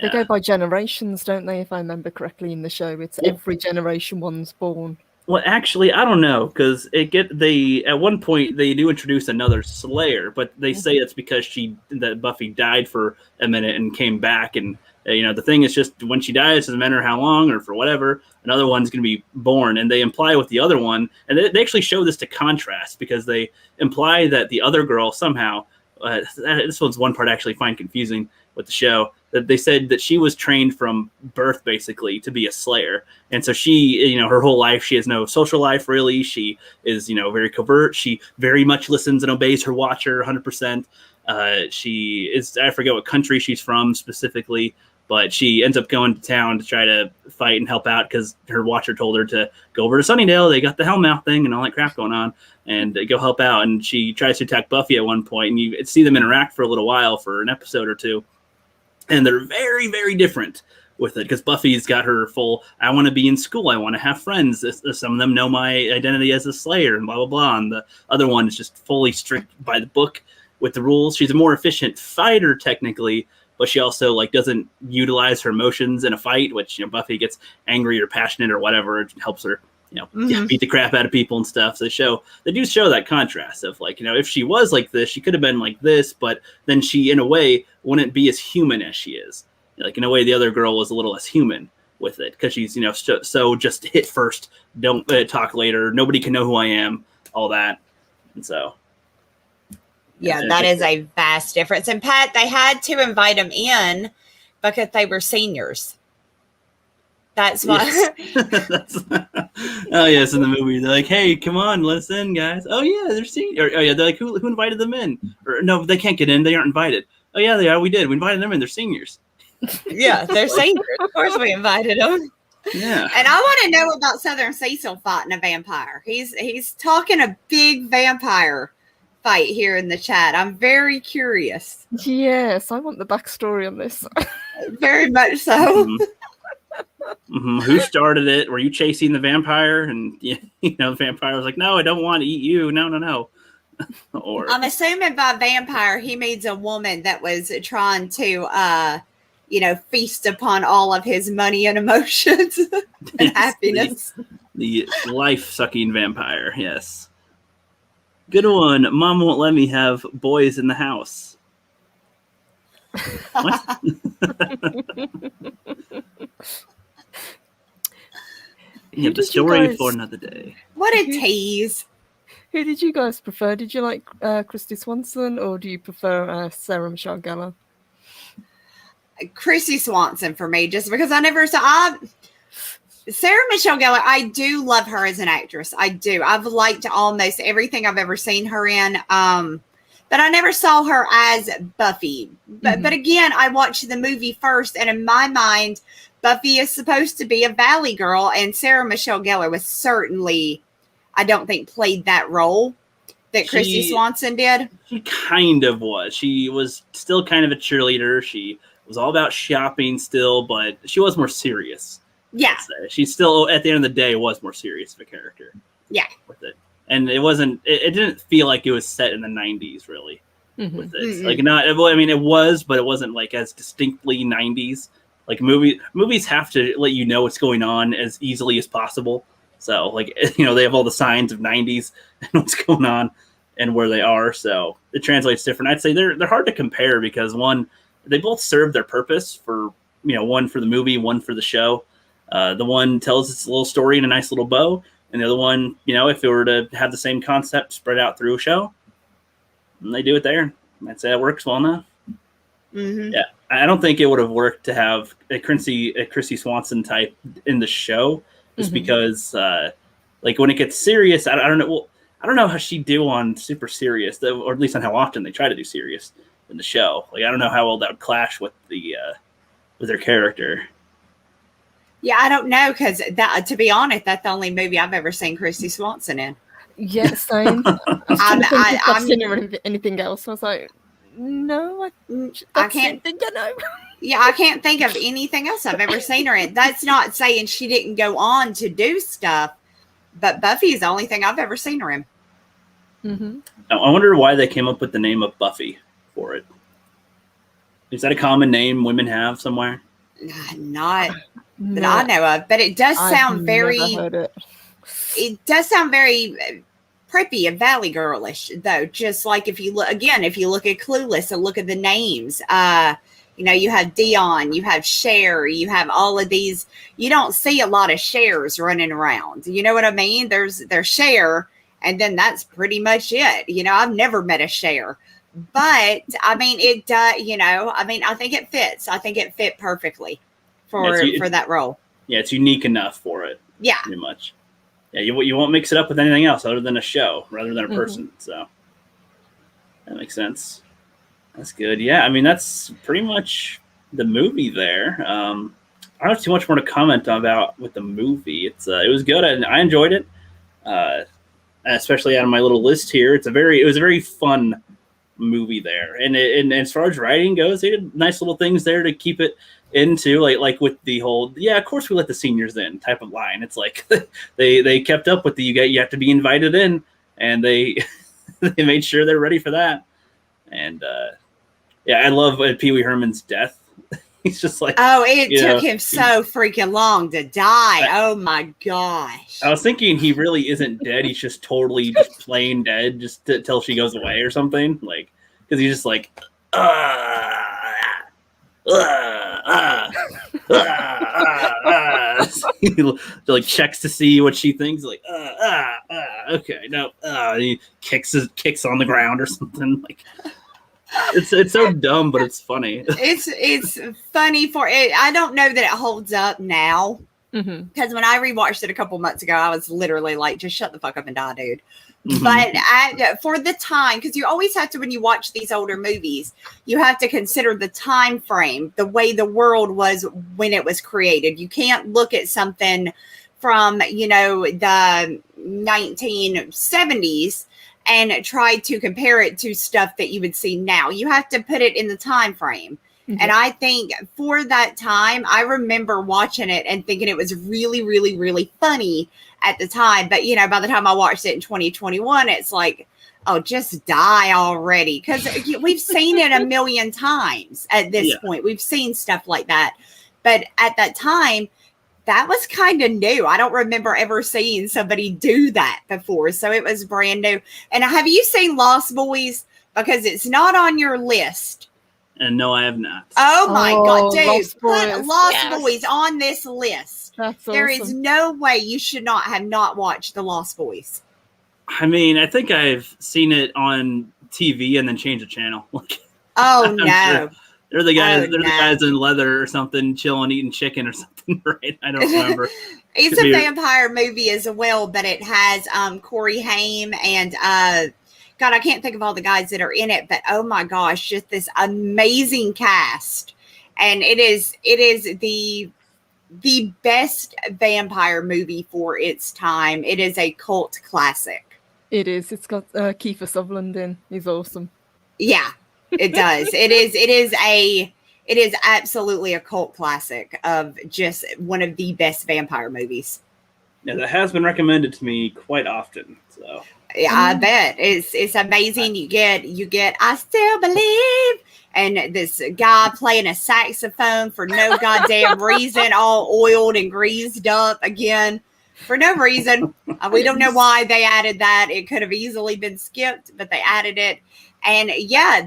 They go by generations, don't they? If I remember correctly in the show, it's every generation one's born. Well, actually, I don't know, because at one point they do introduce another Slayer, but they say it's because that Buffy died for a minute and came back, and the thing is just when she dies, it doesn't matter how long or for whatever, another one's going to be born, and they imply with the other one, and they actually show this to contrast because they imply that the other girl somehow. This one's one part I actually find confusing with the show. That they said that she was trained from birth basically to be a Slayer, and so she, her whole life she has no social life really. She is, very covert. She very much listens and obeys her Watcher 100%. She is, I forget what country she's from specifically, but she ends up going to town to try to fight and help out because her Watcher told her to go over to Sunnydale. They got the Hellmouth thing and all that crap going on, and go help out. And she tries to attack Buffy at one point, and you see them interact for a little while for an episode or two. And they're very, very different with it because Buffy's got her full, I want to be in school. I want to have friends. Some of them know my identity as a Slayer and blah, blah, blah. And the other one is just fully strict by the book with the rules. She's a more efficient fighter technically, but she also doesn't utilize her emotions in a fight, which, Buffy gets angry or passionate or whatever. It helps her, beat the crap out of people and stuff. So they do show that contrast of if she was like this, she could have been like this, but then she, in a way, wouldn't be as human as she is. In a way, the other girl was a little less human with it because she's, so just hit first, don't talk later. Nobody can know who I am, all that. And so. Yeah, that is a vast difference. And Pat, they had to invite them in because they were seniors. That's why. Yes. Oh, yes, in the movie. They're like, hey, come on, let us in, guys. Oh, yeah, they're seniors. Oh, yeah, they're like, who invited them in? Or, no, they can't get in. They aren't invited. Oh, yeah, they are. We did. We invited them in. They're seniors. Yeah, they're seniors. Of course we invited them. Yeah. And I want to know about Southern Cecil fighting a vampire. He's talking a big vampire fight here in the chat. I'm very curious. Yes, I want the backstory on this. Very much so. Who started it? Were you chasing the vampire? And the vampire was like, "No, I don't want to eat you. No." Or I'm assuming by vampire he means a woman that was trying to, feast upon all of his money and emotions and happiness. The life-sucking vampire. Yes. Good one. Mom won't let me have boys in the house. What? Yeah, the story for another day. What a tease. Who did you guys prefer? Did you like Christy Swanson or do you prefer Sarah Michelle Gellar? Christy Swanson for me, just because I never saw. Sarah Michelle Gellar, I do love her as an actress. I do. I've liked almost everything I've ever seen her in. But I never saw her as Buffy. But again, I watched the movie first, and in my mind, Buffy is supposed to be a Valley girl, and Sarah Michelle Gellar was certainly, I don't think, played that role that Christy Swanson did. She kind of was. She was still kind of a cheerleader. She was all about shopping still, but she was more serious. Yeah. She still, at the end of the day, was more serious of a character. Yeah. With it. And it wasn't, it didn't feel like it was set in the 90s, really. With it. Like, not, I mean, it was, but it wasn't like as distinctly 90s. Like, movies have to let you know what's going on as easily as possible. So, like, they have all the signs of 90s and what's going on and where they are. So it translates different. I'd say they're hard to compare because, one, they both serve their purpose for one for the movie, one for the show. The one tells its little story in a nice little bow, and the other one, if it were to have the same concept spread out through a show, and they do it there. I'd say it works well enough. Mm-hmm. Yeah, I don't think it would have worked to have a Christy Swanson type in the show, just because, when it gets serious, I don't know. Well, I don't know how she'd do on super serious, or at least on how often they try to do serious in the show. I don't know how well that would clash with with her character. Yeah, I don't know, because to be honest, that's the only movie I've ever seen Christy Swanson in. Yeah, same. I've seen her in anything else. I was like, no, I can't think I know. Yeah, I can't think of anything else I've ever seen her in. That's not saying she didn't go on to do stuff, but Buffy is the only thing I've ever seen her in. Mm-hmm. I wonder why they came up with the name of Buffy for it. Is that a common name women have somewhere? Not that I know of, but it does sound it does sound very preppy and Valley Girlish, though. Just like if you look at Clueless and look at the names, you have Dion, you have Cher, you have all of these. You don't see a lot of Chers running around. You know what I mean? There's Cher, and then that's pretty much it. I've never met a Cher, but I mean, it does. I think it fits. I think it fit perfectly for that role. Yeah, it's unique enough for it. Yeah, pretty much. Yeah, you won't mix it up with anything else other than a show, rather than a person. So that makes sense. That's good. Yeah, I mean, that's pretty much the movie there. I don't have too much more to comment about with the movie. It was good. I enjoyed it, especially out of my little list here. It was a very fun movie there, and as far as writing goes, they did nice little things there to keep it into like with the whole of course we let the seniors in type of line. It's like they kept up with you have to be invited in, and they they made sure they're ready for that. And I love Pee Wee Herman's death. He's just like, it took him so freaking long to die. Oh my gosh. I was thinking he really isn't dead. He's just totally just plain dead, just till she goes away or something. Because he's just like, he checks to see what she thinks. Okay, no. He kicks on the ground or something. It's so dumb, but it's funny. It's funny for it. I don't know that it holds up now, because when I rewatched it a couple months ago, I was literally like, just shut the fuck up and die, dude. But for the time, because you always have to, when you watch these older movies, you have to consider the time frame, the way the world was when it was created. You can't look at something from the 1970s and try to compare it to stuff that you would see now. You have to put it in the time frame. And I think for that time, I remember watching it and thinking it was really, really, really funny at the time. But, by the time I watched it in 2021, it's like, oh, just die already. Because we've seen it a million times at this point. We've seen stuff like that. But at that time, that was kind of new. I don't remember ever seeing somebody do that before. So it was brand new. And have you seen Lost Boys? Because it's not on your list. And no, I have not. Oh my God, dude. Put Lost Boys on this list. That's There awesome. is no way you should not have not watched The Lost Boys. I mean, I think I've seen it on TV and then changed the channel. Oh no. Sure. They're the guys. The guys in leather or something, chilling, eating chicken or something, right? I don't remember. It's a vampire movie as well, but it has Corey Haim and God, I can't think of all the guys that are in it, but oh my gosh, just this amazing cast. And it is the best vampire movie for its time. It is a cult classic. It is. It's got Kiefer Sutherland in. He's awesome. Yeah, it does. It is absolutely a cult classic of just one of the best vampire movies. Yeah, that has been recommended to me quite often. So yeah, I bet it's amazing. You get I Still Believe, and this guy playing a saxophone for no goddamn reason, all oiled and greased up again for no reason. We don't know why they added that. It could have easily been skipped, but they added it. And yeah,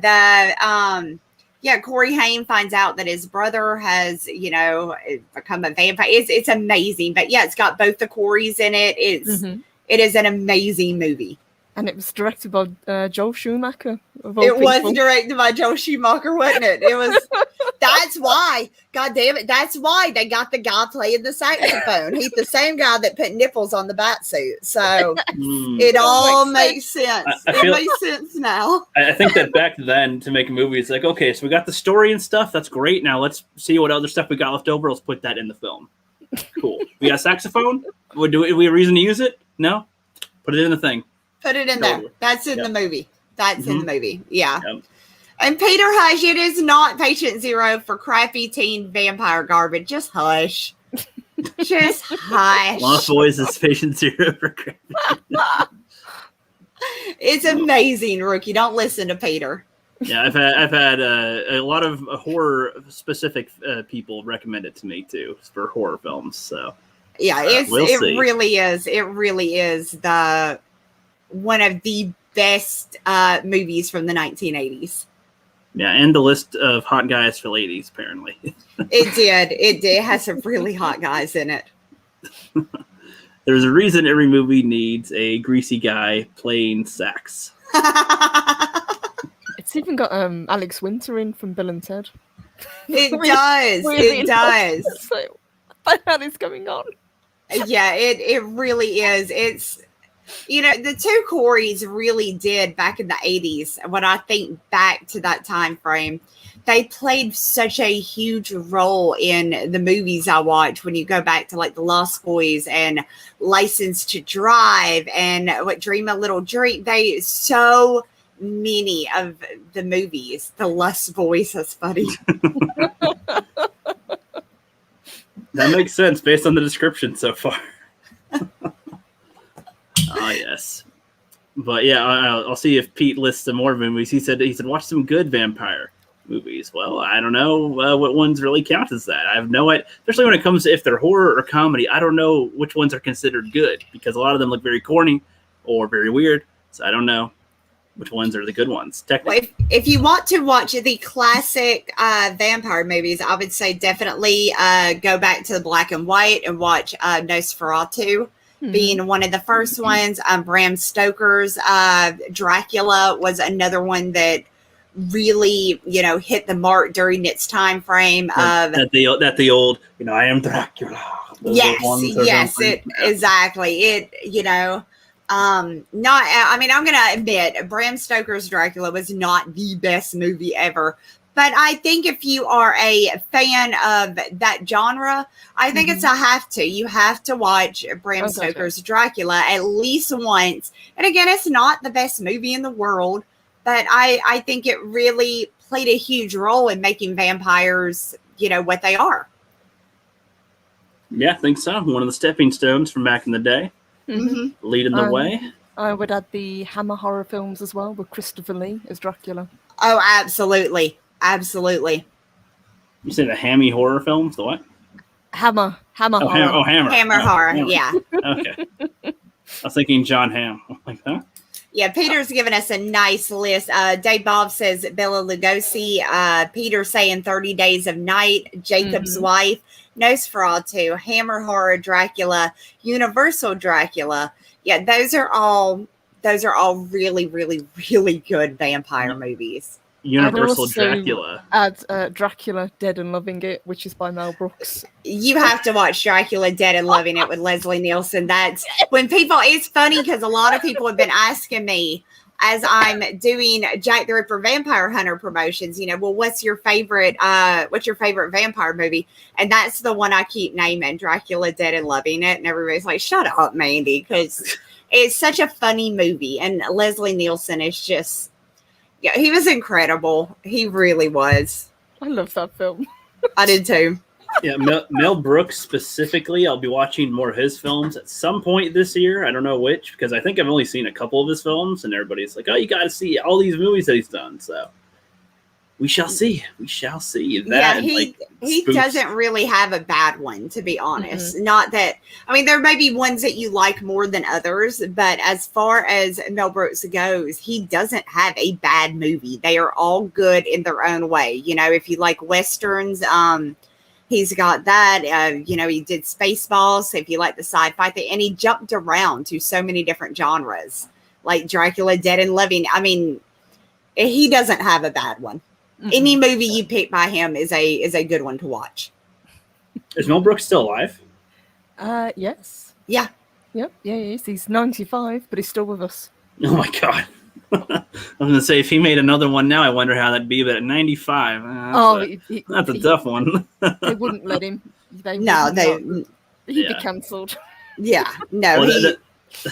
Yeah, Corey Haim finds out that his brother has, become a vampire. It's amazing. But yeah, it's got both the Coreys in it. It is an amazing movie. And it was directed by Joel Schumacher. It was directed by Joel Schumacher, wasn't it? It was. That's why. God damn it. That's why they got the guy playing the saxophone. He's the same guy that put nipples on the bat suit. So it all makes sense. It makes sense now. I think that back then, to make a movie, it's like, okay, so we got the story and stuff. That's great. Now let's see what other stuff we got left over. Let's put that in the film. Cool. We got a saxophone. Do we have a reason to use it? No. Put it in the thing. Put it in there. That's in the movie. That's in the movie. Yeah. Yep. And Peter Hush, it is not patient zero for crappy teen vampire garbage. Just hush. Just hush. Lost Boys is patient zero for crappy. It's amazing, Rookie. Don't listen to Peter. Yeah, I've had a lot of horror specific people recommend it to me too for horror films. So yeah, it really is. It really is one of the best movies from the 1980s. Yeah, and the list of hot guys for ladies, apparently. It did. It has some really hot guys in it. There's a reason every movie needs a greasy guy playing sax. It's even got Alex Winter in from Bill and Ted. It does. It does. So, what the hell is going on? Yeah, it really is. It's... the two Coreys really did back in the 80s. When I think back to that time frame, they played such a huge role in the movies I watched. When you go back to like The Lost Boys and License to Drive and what Dream a Little Dream, so many of the movies. The Lost Boys, that's funny. That makes sense based on the description so far. Oh, yes. But yeah, I'll see if Pete lists some more movies. He said watch some good vampire movies. Well, I don't know what ones really count as that. I have no idea. Especially when it comes to if they're horror or comedy, I don't know which ones are considered good because a lot of them look very corny or very weird. So I don't know which ones are the good ones. Technically, well, if you want to watch the classic vampire movies, I would say definitely go back to the black and white and watch Nosferatu. Being one of the first ones. Bram Stoker's Dracula was another one that really, hit the mark during its time frame. That the old, I am Dracula. Exactly. I'm going to admit Bram Stoker's Dracula was not the best movie ever. But I think if you are a fan of that genre, I think it's a have to. You have to watch Bram Stoker's Dracula at least once. And again, it's not the best movie in the world, but I think it really played a huge role in making vampires, what they are. Yeah, I think so. One of the stepping stones from back in the day. Leading the way. I would add the Hammer horror films as well with Christopher Lee as Dracula. Oh, absolutely. Absolutely. You say the Hammy horror films? The what? Hammer horror. Hammer. Hammer horror, yeah. Okay. I was thinking John Hamm. Like that. Yeah, Peter's given us a nice list. Dave Bob says Bela Lugosi. Peter saying 30 Days of Night. Jacob's Wife. Nosferatu. Hammer horror. Dracula. Universal Dracula. Yeah, those are all really, really, really good vampire movies. Universal Dracula. Add Dracula Dead and Loving It, which is by Mel Brooks. You have to watch Dracula Dead and Loving It with Leslie Nielsen. That's when people, it's funny because a lot of people have been asking me as I'm doing Jack the Ripper Vampire Hunter promotions, well, what's your favorite vampire movie? And that's the one I keep naming, Dracula Dead and Loving It. And everybody's like, shut up, Mandy, because it's such a funny movie. And Leslie Nielsen is just, yeah, he was incredible. He really was. I love that film. I did too. Yeah, Mel Brooks specifically. I'll be watching more of his films at some point this year. I don't know which, because I think I've only seen a couple of his films, and everybody's like, "Oh, you got to see all these movies that he's done." So we shall see. We shall see. That he doesn't really have a bad one, to be honest. Mm-hmm. Not that, I mean, there may be ones that you like more than others, but as far as Mel Brooks goes, he doesn't have a bad movie. They are all good in their own way. You know, if you like Westerns, he's got that. You know, he did Spaceballs. So if you like the sci-fi thing, and he jumped around to so many different genres, like Dracula, Dead and Loving. I mean, he doesn't have a bad one. Mm-hmm. Any movie you pick by him is a good one to watch. Is Mel Brooks still alive? Yes. Yeah. Yep. Yeah, he is. He's 95, but he's still with us. Oh my God. I was going to say, if he made another one now, I wonder how that'd be, but at 95, that's a tough one. They wouldn't let him. He'd be cancelled. Yeah, no. Well,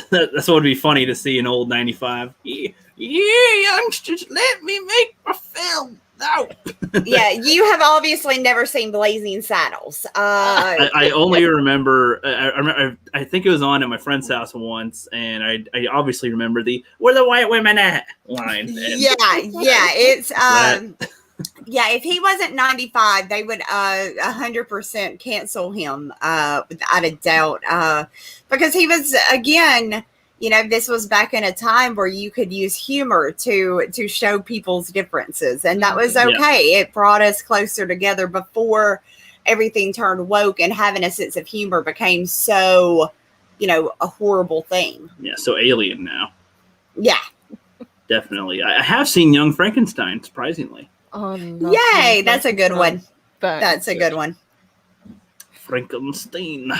that's what would be funny to see, an old 95. Yeah, youngsters, let me make my film. No. Yeah, you have obviously never seen Blazing Saddles. I only remember, I think it was on at my friend's house once, and I obviously remember the "Where the white women at" line. It's yeah, if he wasn't 95, they would 100% cancel him without a doubt, because he was, again, you know, this was back in a time where you could use humor to show people's differences, and that was okay. Yeah. It brought us closer together before everything turned woke and having a sense of humor became so, you know, a horrible thing. Yeah, so alien now. Yeah. Definitely. I have seen Young Frankenstein, surprisingly. Oh, yay! That's a good one. That's a good one. Frankenstein.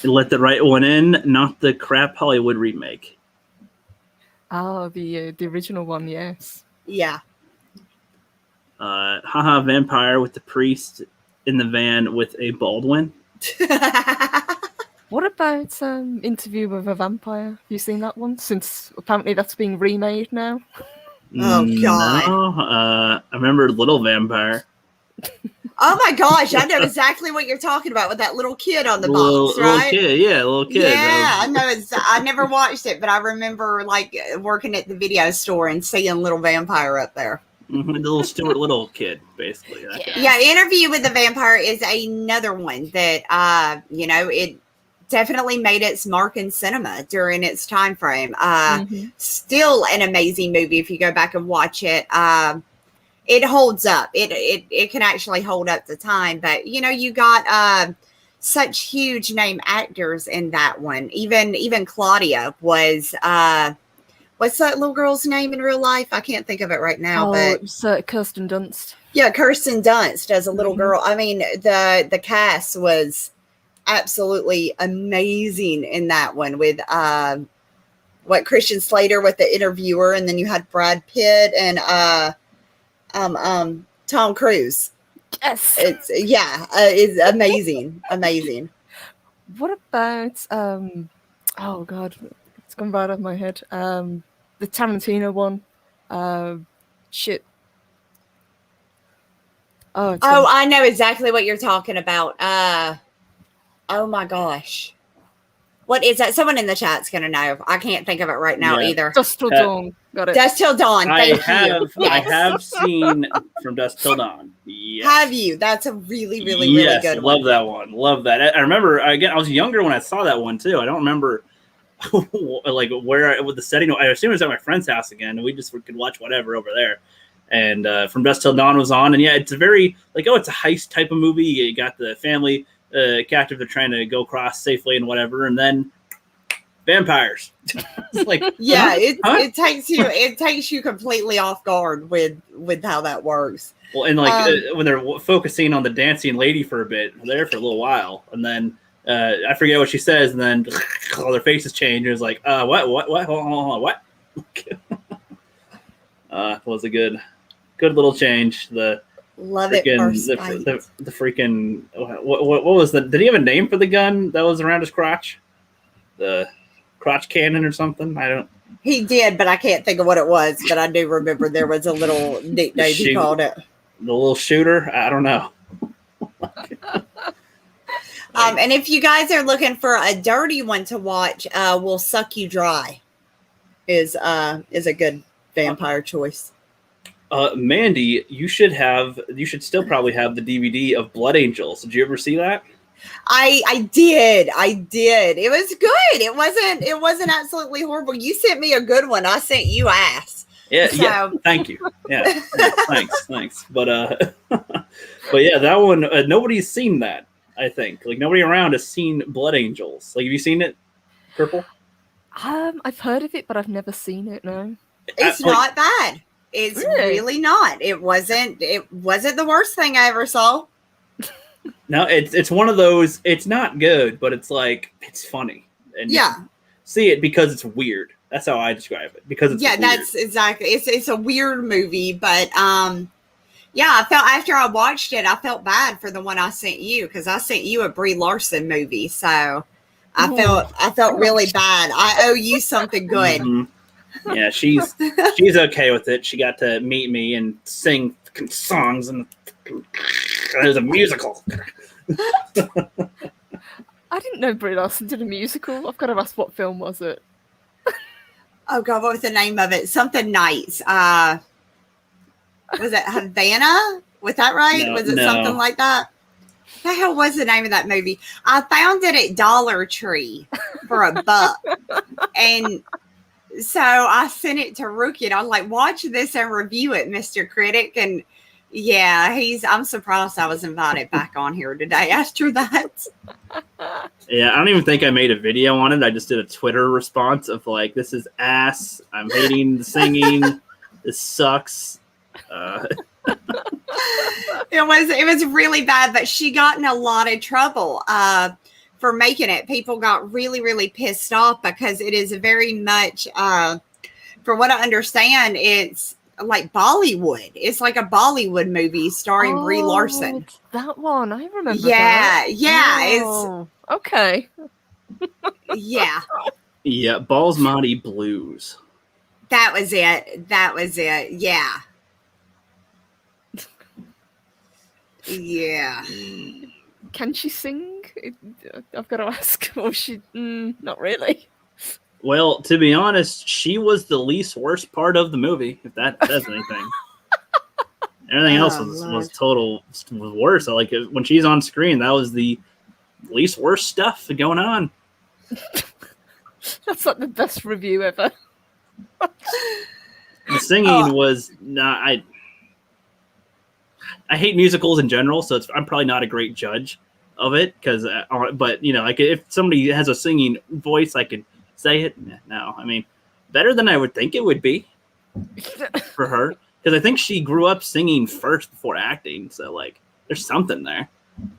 Let the right one in, not the crap Hollywood remake. Oh, the original one, yes. Yeah. Haha, vampire with the priest in the van with a Baldwin. What about Interview with a Vampire? Have you seen that one? Since apparently that's being remade now. Oh, God. No, I remember Little Vampire. Oh my gosh, I know exactly what you're talking about with that little kid on the box, right? Little kid. Yeah, I know. I never watched it, but I remember like working at the video store and seeing Little Vampire up there. Mm-hmm, the little Stuart Little kid, basically. Yeah, Interview with the Vampire is another one that, you know, it definitely made its mark in cinema during its time frame. Still an amazing movie if you go back and watch it. It holds up. It can actually hold up to time. But, you know, you got such huge name actors in that one. Even Claudia was, what's that little girl's name in real life? I can't think of it right now. But it's Kirsten Dunst. Yeah, Kirsten Dunst as a little girl. I mean, the cast was absolutely amazing in that one with Christian Slater with the interviewer, and then you had Brad Pitt and Tom Cruise. Yes. It's amazing. What about oh God, it's gone right out of my head. The Tarantino one. Shit. Oh, I know exactly what you're talking about. Oh my gosh. What is that? Someone in the chat's gonna know. I can't think of it right now either. Dusk Till Dawn. Got it. Dusk Till Dawn. I have seen From Dusk Till Dawn. Yes. Have you? That's a really good one. Love that one. Love that. I remember, again, I was younger when I saw that one too. I don't remember like where with the setting. I assume it was at my friend's house again, and we just could watch whatever over there. And From Dusk Till Dawn was on, and yeah, it's a very it's a heist type of movie. You got the family captive, they're trying to go across safely and whatever, and then vampires. It's like, it takes you completely off guard with how that works. Well, and when they're focusing on the dancing lady for a bit, they're there for a little while, and then I forget what she says, and then all their faces change. And it's like, what? Hold on, what? Was a good little change. Love it. The freaking what was the? Did he have a name for the gun that was around his crotch? The crotch cannon or something? I don't. He did, but I can't think of what it was. But I do remember there was a little nickname he called it. The little shooter. I don't know. And if you guys are looking for a dirty one to watch, "Will Suck You Dry" is a good vampire choice. Mandy, you should still probably have the DVD of Blood Angels. Did you ever see that? I did. It was good. It wasn't absolutely horrible. You sent me a good one. I sent you ass. Yeah, So. yeah. Thank you. Yeah, thanks. But but yeah, that one nobody's seen that. I think like nobody around has seen Blood Angels. Like, have you seen it, Purple? I've heard of it, but I've never seen it. No, it's not bad. It's really not. It wasn't the worst thing I ever saw. No, it's one of those. It's not good, but it's like it's funny. And see it because it's weird. That's how I describe it. Because it's weird. That's exactly. It's a weird movie, but I felt after I watched it, I felt bad for the one I sent you because I sent you a Brie Larson movie, so I felt really bad. I owe you something good. Mm-hmm. Yeah, she's okay with it. She got to meet me and sing songs, and there's a musical. I didn't know Brie Larson did a musical. I've got to ask, what film was it? Oh God, what was the name of it? Something Nights. Was it Havana? Was that right? Was it something like that? What the hell was the name of that movie? I found it at Dollar Tree for $1. And so I sent it to Rook, and I was like, watch this and review it, Mr. Critic. And yeah, I'm surprised I was invited back on here today after that. Yeah, I don't even think I made a video on it. I just did a Twitter response of like, this is ass. I'm hating the singing. This sucks. It was really bad, but she got in a lot of trouble for making it. People got really, really pissed off because it is very much, for what I understand, it's like Bollywood. It's like a Bollywood movie starring Brie Larson. That one, I remember. Yeah, that. Yeah. Oh, okay. Yeah. Yeah, Basmati Blues. That was it. Yeah. Yeah. Can she sing? I've got to ask. Or she? Not really. Well, to be honest, she was the least worst part of the movie, if that says anything. Everything else was worse. Like when she's on screen, that was the least worst stuff going on. That's like the best review ever. The singing was not. I hate musicals in general, so I'm probably not a great judge of it. But you know, like if somebody has a singing voice, I could say it. No, I mean, better than I would think it would be for her, because I think she grew up singing first before acting. So like, there's something there.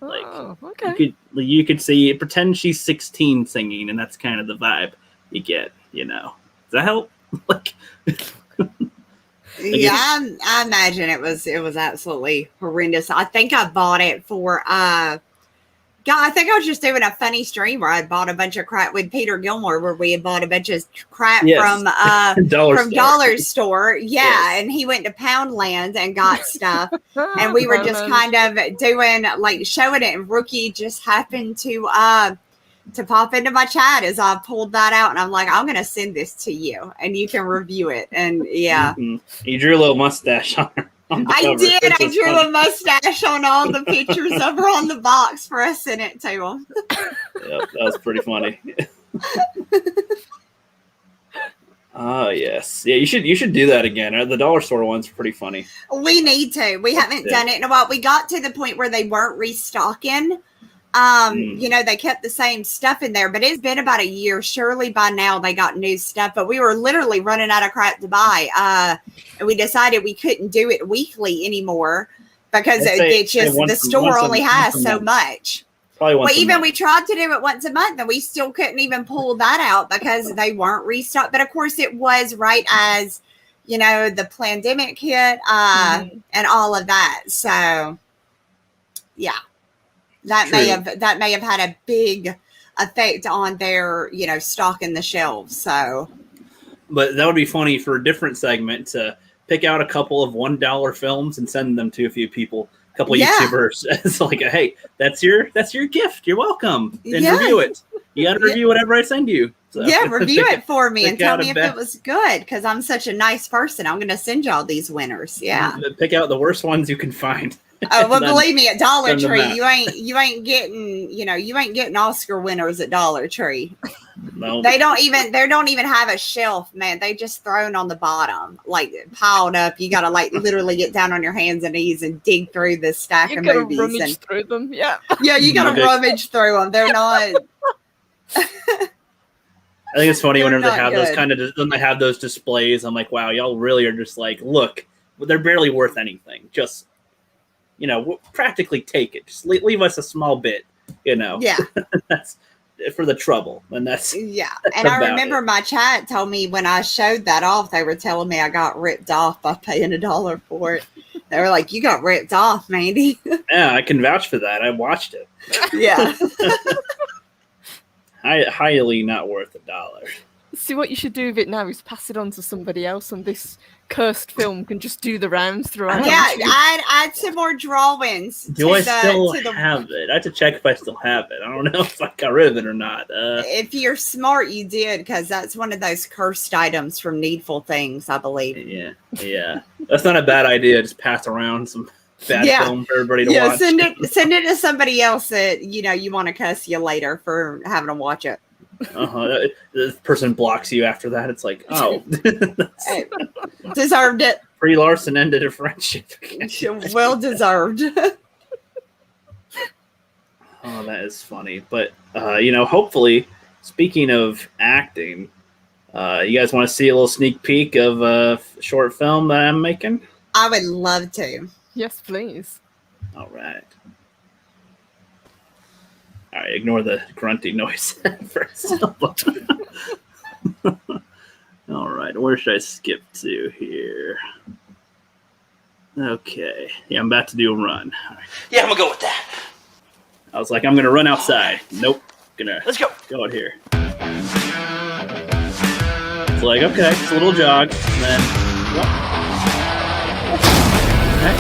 Like, okay. You could see, pretend she's 16 singing, and that's kind of the vibe you get. You know, does that help? Like. Yeah, I imagine it was absolutely horrendous. I think I bought it for I think I was just doing a funny stream where I bought a bunch of crap with Peter Gilmore, where we had bought a bunch of crap from Dollar Store. Yeah, yes. And he went to Poundland and got stuff, and we were just kind of doing like showing it, and Rookie just happened to pop into my chat as I pulled that out, and I'm like, I'm gonna send this to you and you can review it. And yeah, you drew a little mustache on her. I did. I drew funny. A mustache on all the pictures of her on the box for I sent it to him. Yep, that was pretty funny. Oh yes, yeah. You should do that again. The Dollar Store one's pretty funny. We need to. We haven't done it in a while. We got to the point where they weren't restocking. You know, they kept the same stuff in there, but it's been about a year. Surely by now they got new stuff, but we were literally running out of crap to buy. And we decided we couldn't do it weekly anymore because it's just the store only has so much. Well, even we tried to do it once a month and we still couldn't even pull that out because they weren't restocked. But of course it was right as, you know, the pandemic hit, and all of that. So yeah. That may have had a big effect on their, you know, stocking the shelves. So, but that would be funny for a different segment to pick out a couple of $1 films and send them to a few people, a couple of YouTubers. It's like, hey, that's your gift. You're welcome. And review it. You got to review whatever I send you. So, Yeah, review it for me and pick tell out me a if it was good, because I'm such a nice person. I'm going to send y'all these winners. Yeah. Pick out the worst ones you can find. Oh, well, Then believe me, at Dollar send them Tree, out. you ain't getting Oscar winners at Dollar Tree. No. They don't even have a shelf, man. They just thrown on the bottom, like piled up. You got to like literally get down on your hands and knees and dig through this stack You of gotta movies. rummage And through them. Yeah. yeah, you got to rummage through them. They're not. I think it's funny They're whenever they not have those good. when they have those displays. I'm like, wow, y'all really are just like, look, they're barely worth anything. Just, practically take it. Just leave us a small bit, Yeah. That's for the trouble, and that's Yeah. And I remember it. my chat told me when I showed that off, they were telling me I got ripped off by paying $1 for it. They were like, "You got ripped off, Mandy." Yeah, I can vouch for that. I watched it. Yeah. Highly not worth $1. See, what you should do with it now is pass it on to somebody else, and this cursed film can just do the rounds throughout. Yeah, YouTube. add some more drawings. Do I still have it? I have to check if I still have it. I don't know if I got rid of it or not. If you're smart, you did, because that's one of those cursed items from Needful Things, I believe. Yeah. That's not a bad idea. Just pass around some bad film for everybody to watch. Send it to somebody else that you want to cuss you later for having to watch it. The person blocks you after that. It's like, oh, deserved it. Brie Larson ended a friendship. Well deserved. Oh, that is funny. But hopefully, speaking of acting, you guys want to see a little sneak peek of a short film that I'm making? I would love to. Yes, please. All right. All right, ignore the grunty noise first. All right, where should I skip to here? Okay, yeah, I'm about to do a run. Right. Yeah, I'm gonna go with that. I was like, I'm gonna run outside. Nope, Let's go. Go out here. It's like, okay, just a little jog, and then what? Okay.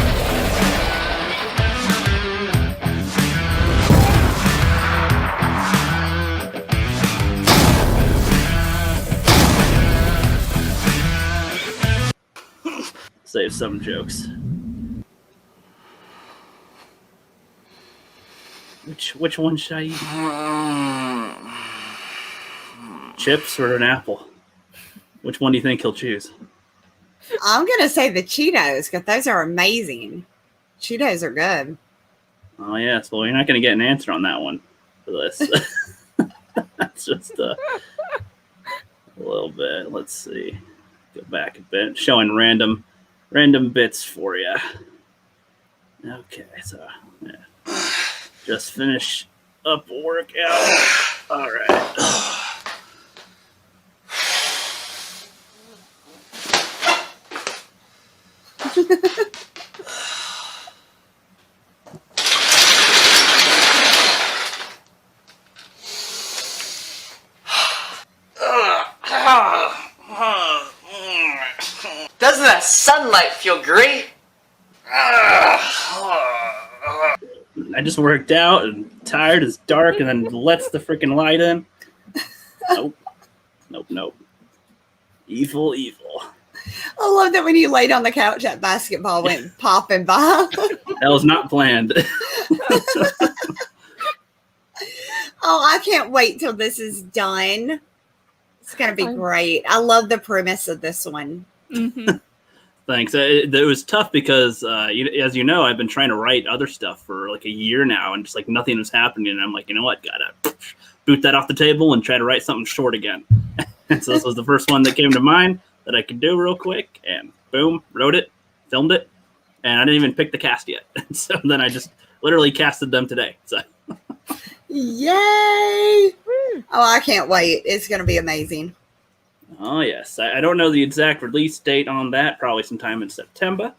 Save some jokes. Which one should I eat? Chips or an apple? Which one do you think he'll choose? I'm gonna say the Cheetos, because those are amazing. Cheetos are good. Oh yes, well you're not gonna get an answer on that one for this. That's just a little bit. Let's see. Go back a bit. Showing random bits for you. Okay, so yeah. Just finish up a workout. All right. Doesn't that sunlight feel great? I just worked out and tired. It's dark, and then lets the freaking light in. Nope. Evil. I love that when you laid on the couch, that basketball went popping by. That was not planned. Oh, I can't wait till this is done. It's going to be great. I love the premise of this one. Mm-hmm. Thanks. It was tough because, as you know, I've been trying to write other stuff for like a year now, and just like nothing was happening. And I'm like, you know what? Gotta boot that off the table and try to write something short again. And so this was the first one that came to mind that I could do real quick, and boom, wrote it, filmed it, and I didn't even pick the cast yet. So then I just literally casted them today. So. Yay! Oh, I can't wait. It's going to be amazing. Oh, yes. I don't know the exact release date on that, probably sometime in September.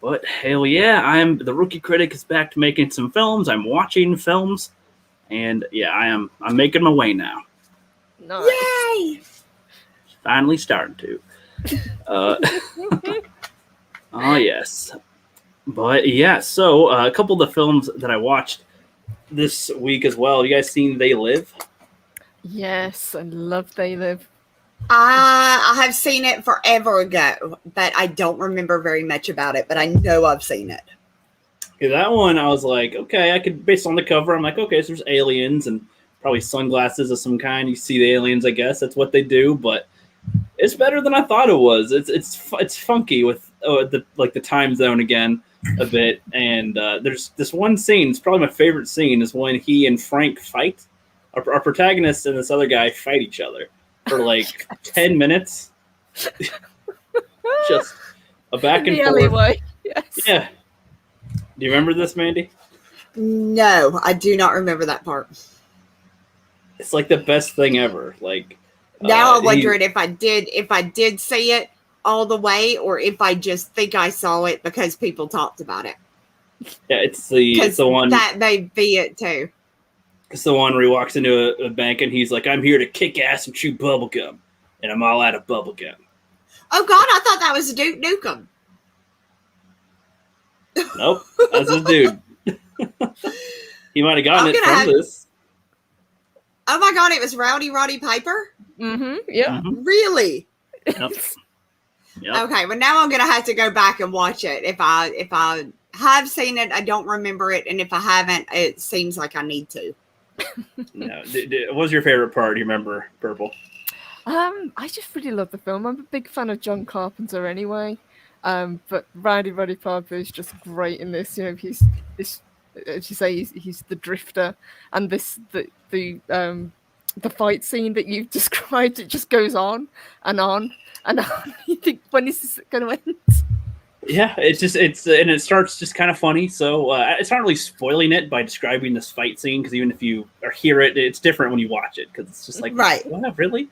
But hell yeah, the Rookie Critic is back to making some films. I'm watching films. And yeah, I'm making my way now. Nice. Yay! Finally starting to. Oh, yes. But yeah, so a couple of the films that I watched this week as well. You guys seen They Live? Yes, I love They Live. I have seen it forever ago, but I don't remember very much about it, but I know I've seen it. Yeah, that one I was like, okay, I could, based on the cover, I'm like, okay, so there's aliens and probably sunglasses of some kind. You see the aliens, I guess that's what they do, but it's better than I thought it was. It's funky with the time zone again a bit, and there's this one scene. It's probably my favorite scene is when he and Frank fight. Our protagonist and this other guy fight each other for like 10 minutes. Just a back and the forth. alleyway. Yes. Yeah. Do you remember this, Mandy? No, I do not remember that part. It's like the best thing ever. Like now I'm wondering if I did see it all the way, or if I just think I saw it because people talked about it. Yeah, it's the one that may be it too. It's the one where he walks into a bank and he's like, "I'm here to kick ass and chew bubblegum, and I'm all out of bubblegum." Oh God, I thought that was Duke Nukem. Nope, that's his dude. He might have gotten it from this. Oh my God, it was Rowdy Roddy Piper? Mm-hmm. Yeah. Mm-hmm. Really? Yep. Okay, well now I'm gonna have to go back and watch it. If I have seen it, I don't remember it, and if I haven't, it seems like I need to. No. What was your favorite part? Do you remember, Purple? I just really love the film. I'm a big fan of John Carpenter anyway. But Rowdy Roddy Piper is just great in this. You know, he's this, as you say, he's the drifter, and the fight scene that you've described, it just goes on and on and on. You think, when is this going to end? Yeah, and it starts just kind of funny. So it's not really spoiling it by describing this fight scene, because even if you hear it, it's different when you watch it, because it's just like, right, what, really?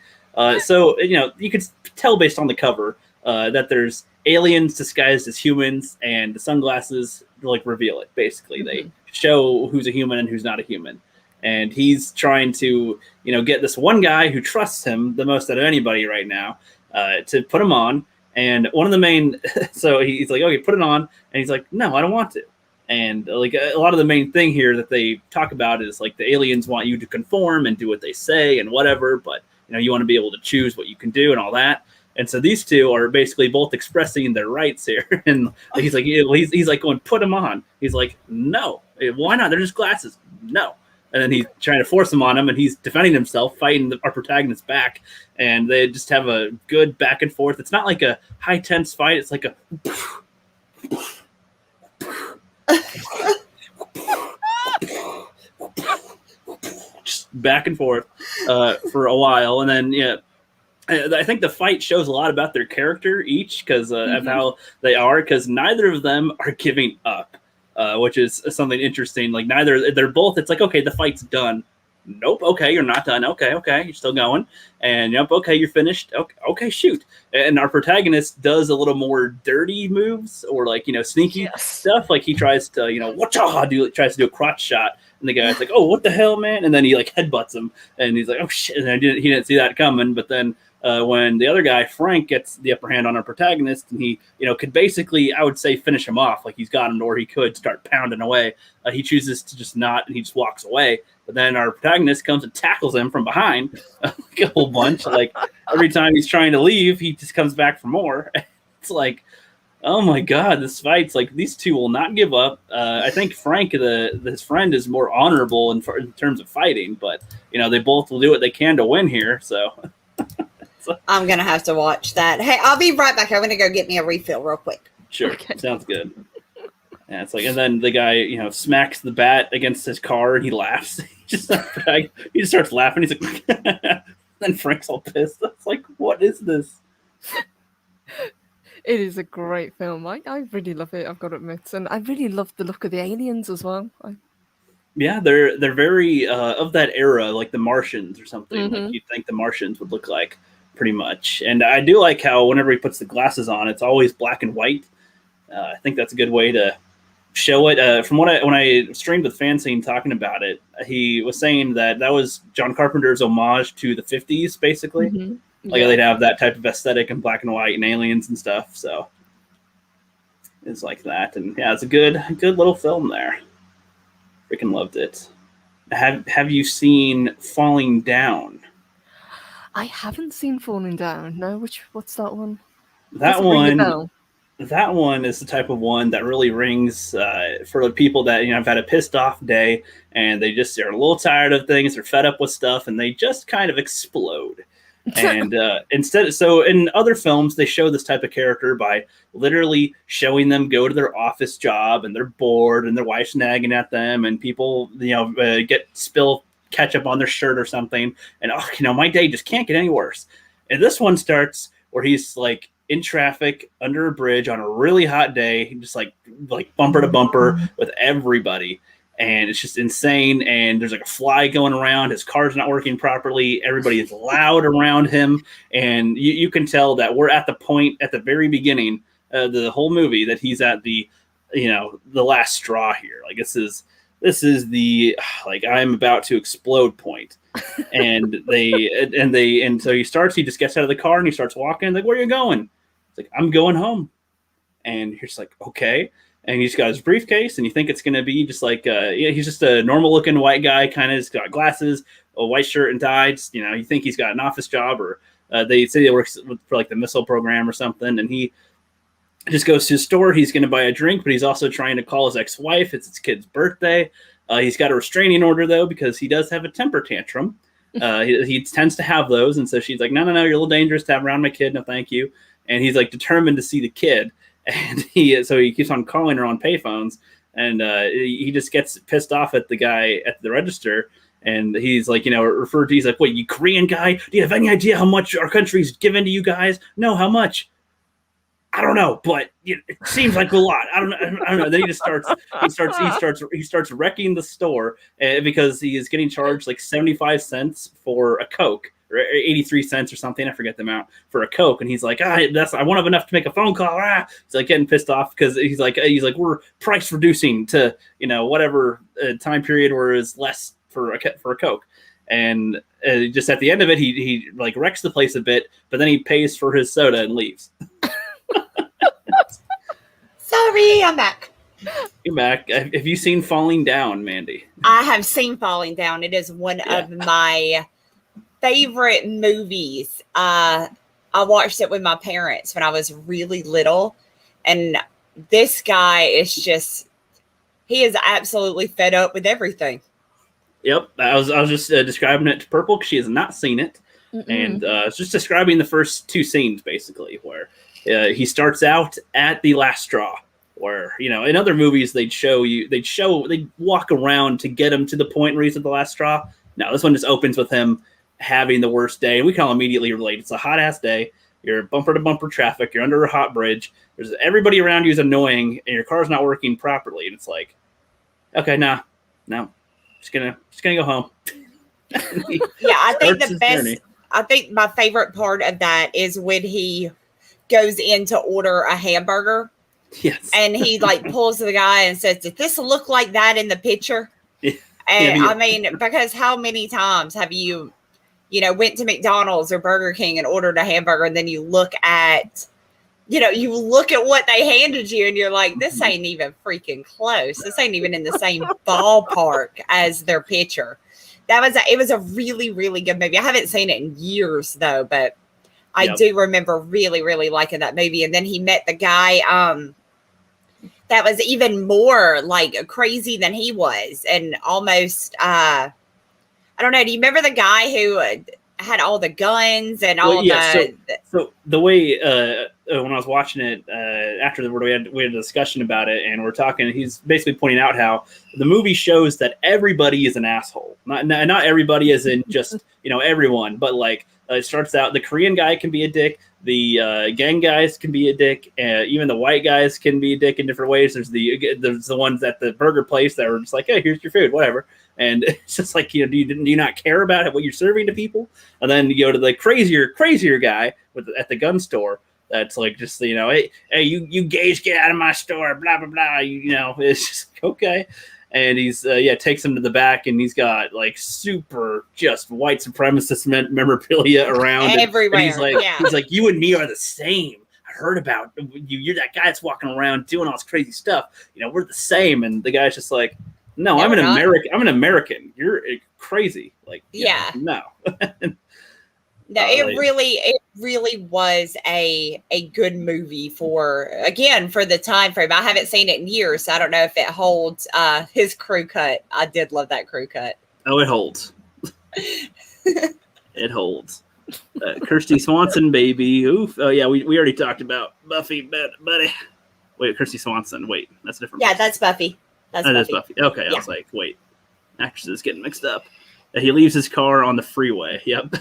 So you could tell based on the cover that there's aliens disguised as humans, and the sunglasses like reveal it. Basically, mm-hmm. They show who's a human and who's not a human, and he's trying to get this one guy who trusts him the most out of anybody right now to put him on. And one of the main, so he's like, okay, put it on. And he's like, no, I don't want to. And like a lot of the main thing here that they talk about is like the aliens want you to conform and do what they say and whatever. But, you want to be able to choose what you can do and all that. And so these two are basically both expressing their rights here. And he's like, he's like going, put them on. He's like, no, why not? They're just glasses. No. And then he's trying to force him on him, and he's defending himself, fighting our protagonist back. And they just have a good back and forth. It's not like a high tense fight. It's like a just back and forth for a while. And then, I think the fight shows a lot about their character each, because of how they are, because neither of them are giving up. Which is something interesting. Like they're both. It's like, okay, the fight's done. Nope. Okay, you're not done. Okay, you're still going. And yep. Okay, you're finished. Okay, shoot. And our protagonist does a little more dirty moves, or like sneaky stuff. Like he tries to tries to do a crotch shot, and the guy's like, oh, what the hell, man? And then he like headbutts him, and he's like, oh shit. And he didn't see that coming. But then when the other guy, Frank, gets the upper hand on our protagonist, and he, could basically, I would say, finish him off. Like he's got him, or he could start pounding away. He chooses to just not, and he just walks away. But then our protagonist comes and tackles him from behind like a whole bunch. Like every time he's trying to leave, he just comes back for more. It's like, oh my God, this fight's like, these two will not give up. I think Frank, his friend, is more honorable in terms of fighting, but they both will do what they can to win here. So. I'm going to have to watch that. Hey, I'll be right back. I'm going to go get me a refill real quick. Sure. Okay. Sounds good. Yeah, it's like, and then the guy, smacks the bat against his car and he laughs. He just starts laughing. He's like, then Frank's all pissed. It's like, what is this? It is a great film. I really love it, I've got to admit. And I really love the look of the aliens as well. Yeah, they're very of that era, like the Martians or something. Mm-hmm. Like you'd think the Martians would look like. Pretty much. And I do like how whenever he puts the glasses on, it's always black and white. I think that's a good way to show it. From when I streamed with Fanscene talking about it, he was saying that was John Carpenter's homage to the 50s, basically. Mm-hmm. Like they'd have that type of aesthetic in black and white and aliens and stuff. So it's like that. And yeah, it's a good little film there. Freaking loved it. have you seen Falling Down? I haven't seen Falling Down. No, what's that one? That Doesn't ring a one. bell. That one is the type of one that really rings for the people that have had a pissed off day and they just are a little tired of things, they're fed up with stuff, and they just kind of explode. And so in other films, they show this type of character by literally showing them go to their office job and they're bored and their wife's nagging at them and people get spill ketchup on their shirt or something, and my day just can't get any worse. And this one starts where he's like in traffic under a bridge on a really hot day, just like bumper to bumper with everybody. And it's just insane. And there's like a fly going around. His car's not working properly. Everybody is loud around him. And you can tell that we're at the point at the very beginning of the whole movie that he's at the last straw here. Like this is the I'm about to explode point. And so he just gets out of the car and he starts walking. Like, where are you going? It's like, I'm going home. And he's like, okay. And he's got his briefcase, and you think it's going to be just like, he's just a normal looking white guy, kind of. He's got glasses, a white shirt and ties. You think he's got an office job, or they say he works for like the missile program or something. And he just goes to his store. He's going to buy a drink, but he's also trying to call his ex-wife. It's his kid's birthday. He's got a restraining order, though, because he does have a temper tantrum. He tends to have those. And so she's like, no, you're a little dangerous to have around my kid. No, thank you. And he's like determined to see the kid. And he keeps on calling her on payphones. And he just gets pissed off at the guy at the register. And he's like, he's like, wait, you Korean guy? Do you have any idea how much our country's given to you guys? No, how much? I don't know, but it seems like a lot. I don't know. Then he starts wrecking the store because he is getting charged like 75 cents for a Coke, or 83 cents or something. I forget the amount for a Coke. And he's like, I won't have enough to make a phone call. He's like getting pissed off because he's like, we're price reducing to, whatever time period where it's less for a Coke. And just at the end of it, he like wrecks the place a bit, but then he pays for his soda and leaves. Sorry, I'm back. You're back. Have you seen Falling Down, Mandy? I have seen Falling Down. It is one of my favorite movies. I watched it with my parents when I was really little. And this guy he is absolutely fed up with everything. Yep. I was just describing it to Purple because she has not seen it. Mm-mm. And it's just describing the first two scenes, basically, where he starts out at the last straw, where, in other movies, they'd walk around to get him to the point where he's at the last straw. No, this one just opens with him having the worst day. And we can all immediately relate. It's a hot ass day. You're bumper to bumper traffic. You're under a hot bridge. There's everybody around you is annoying and your car's not working properly. And it's like, okay, no, just gonna go home. I think my favorite part of that is when he goes in to order a hamburger. Yes. And he pulls the guy and says, did this look like that in the picture? Yeah. And I mean, because how many times have you went to McDonald's or Burger King and ordered a hamburger, and then you look at what they handed you and you're like, this ain't even freaking close. This ain't even in the same ballpark as their picture. It was a really, really good movie. I haven't seen it in years though, but I do remember really, really liking that movie. And then he met the guy that was even more crazy than he was, and almost I don't know. Do you remember the guy who had all the guns and all So the way when I was watching it after we had a discussion about it, and we're talking, he's basically pointing out how the movie shows that everybody is an asshole. Not everybody as in just everyone, but it starts out the Korean guy can be a dick, the gang guys can be a dick, even the white guys can be a dick in different ways. There's the ones at the burger place that are just like, hey, here's your food, whatever. And it's just like, do you not care about what you're serving to people? And then you go to the crazier guy at the gun store. That's just, hey, you gays, get out of my store, blah, blah, blah. It's just okay. And he's, takes him to the back, and he's got super just white supremacist memorabilia around everywhere. And he's like, you and me are the same. I heard about you. You're that guy that's walking around doing all this crazy stuff. We're the same. And the guy's just like, No, No, I'm we're an not. American. I'm an American. You're crazy. Like, Yeah. no. No, it really was a good movie for the time frame. I haven't seen it in years, so I don't know if it holds. His crew cut, I did love that crew cut. Oh, it holds. It holds. Kirsty Swanson, baby. Oof. Oh yeah, we already talked about Buffy, buddy. Wait, Kirsty Swanson. Wait, that's a different. Yeah, person. that's Buffy. That's That is Buffy. Okay, Yeah. I was like, wait, actors is getting mixed up. He leaves his car on the freeway. Yep.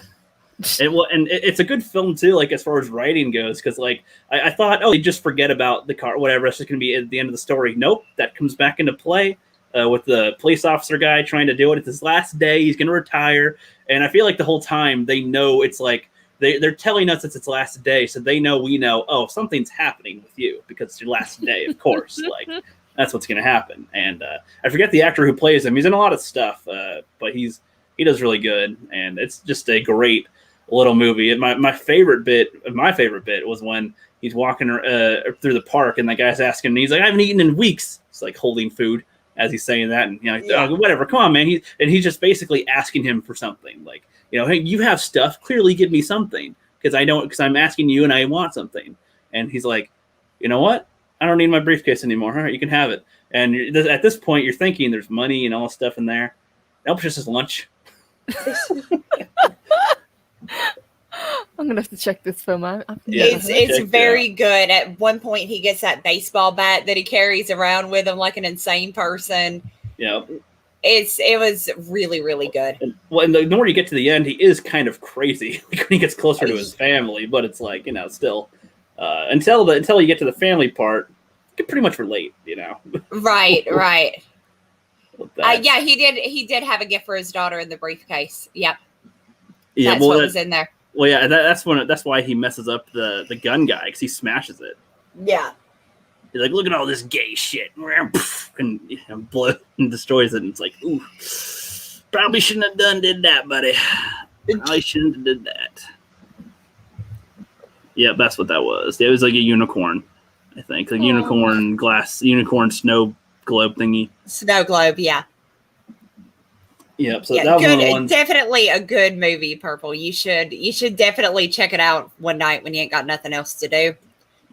And it's a good film too, like as far as writing goes, because like I thought, oh, you just forget about the car, whatever. It's just gonna be at the end of the story. Nope, that comes back into play with the police officer guy trying to do it. It's his last day. He's gonna retire, and I feel like the whole time they know it's like they're telling us it's its last day, so they know we know. Oh, something's happening with you because it's your last day, of course. Like that's what's gonna happen. And I forget the actor who plays him. He's in a lot of stuff, but he does really good, and it's just a great little movie. And my favorite bit was when he's walking through the park and the guy's asking, and he's like, I haven't eaten in weeks. It's like holding food as he's saying that, and oh, whatever, come on, man. He's just basically asking him for something, like, hey, you have stuff, clearly give me something, because I'm asking you and I want something. And he's like, you know what? I don't need my briefcase anymore. All right, you can have it. And at this point, you're thinking there's money and all this stuff in there. Nope, it's just his lunch. I'm gonna have to check this film out. It's very good. At one point, he gets that baseball bat that he carries around with him like an insane person. Yeah, it was really, really good. And the more you get to the end, he is kind of crazy like when he gets closer to his family. But it's like, still until you get to the family part, you can pretty much relate. Right. Yeah, he did have a gift for his daughter in the briefcase. Yep. Yeah, that's what was in there. Well, yeah, that's why he messes up the gun guy, because he smashes it. Yeah. He's like, look at all this gay shit, and blood and destroys it. And it's like, ooh, probably shouldn't have did that, buddy. Probably shouldn't have did that. Yeah, that's what that was. It was like a unicorn, I think, like unicorn snow globe thingy. Snow globe, yeah. Yep. So that was one of the ones. Definitely a good movie, Purple. You should definitely check it out one night when you ain't got nothing else to do.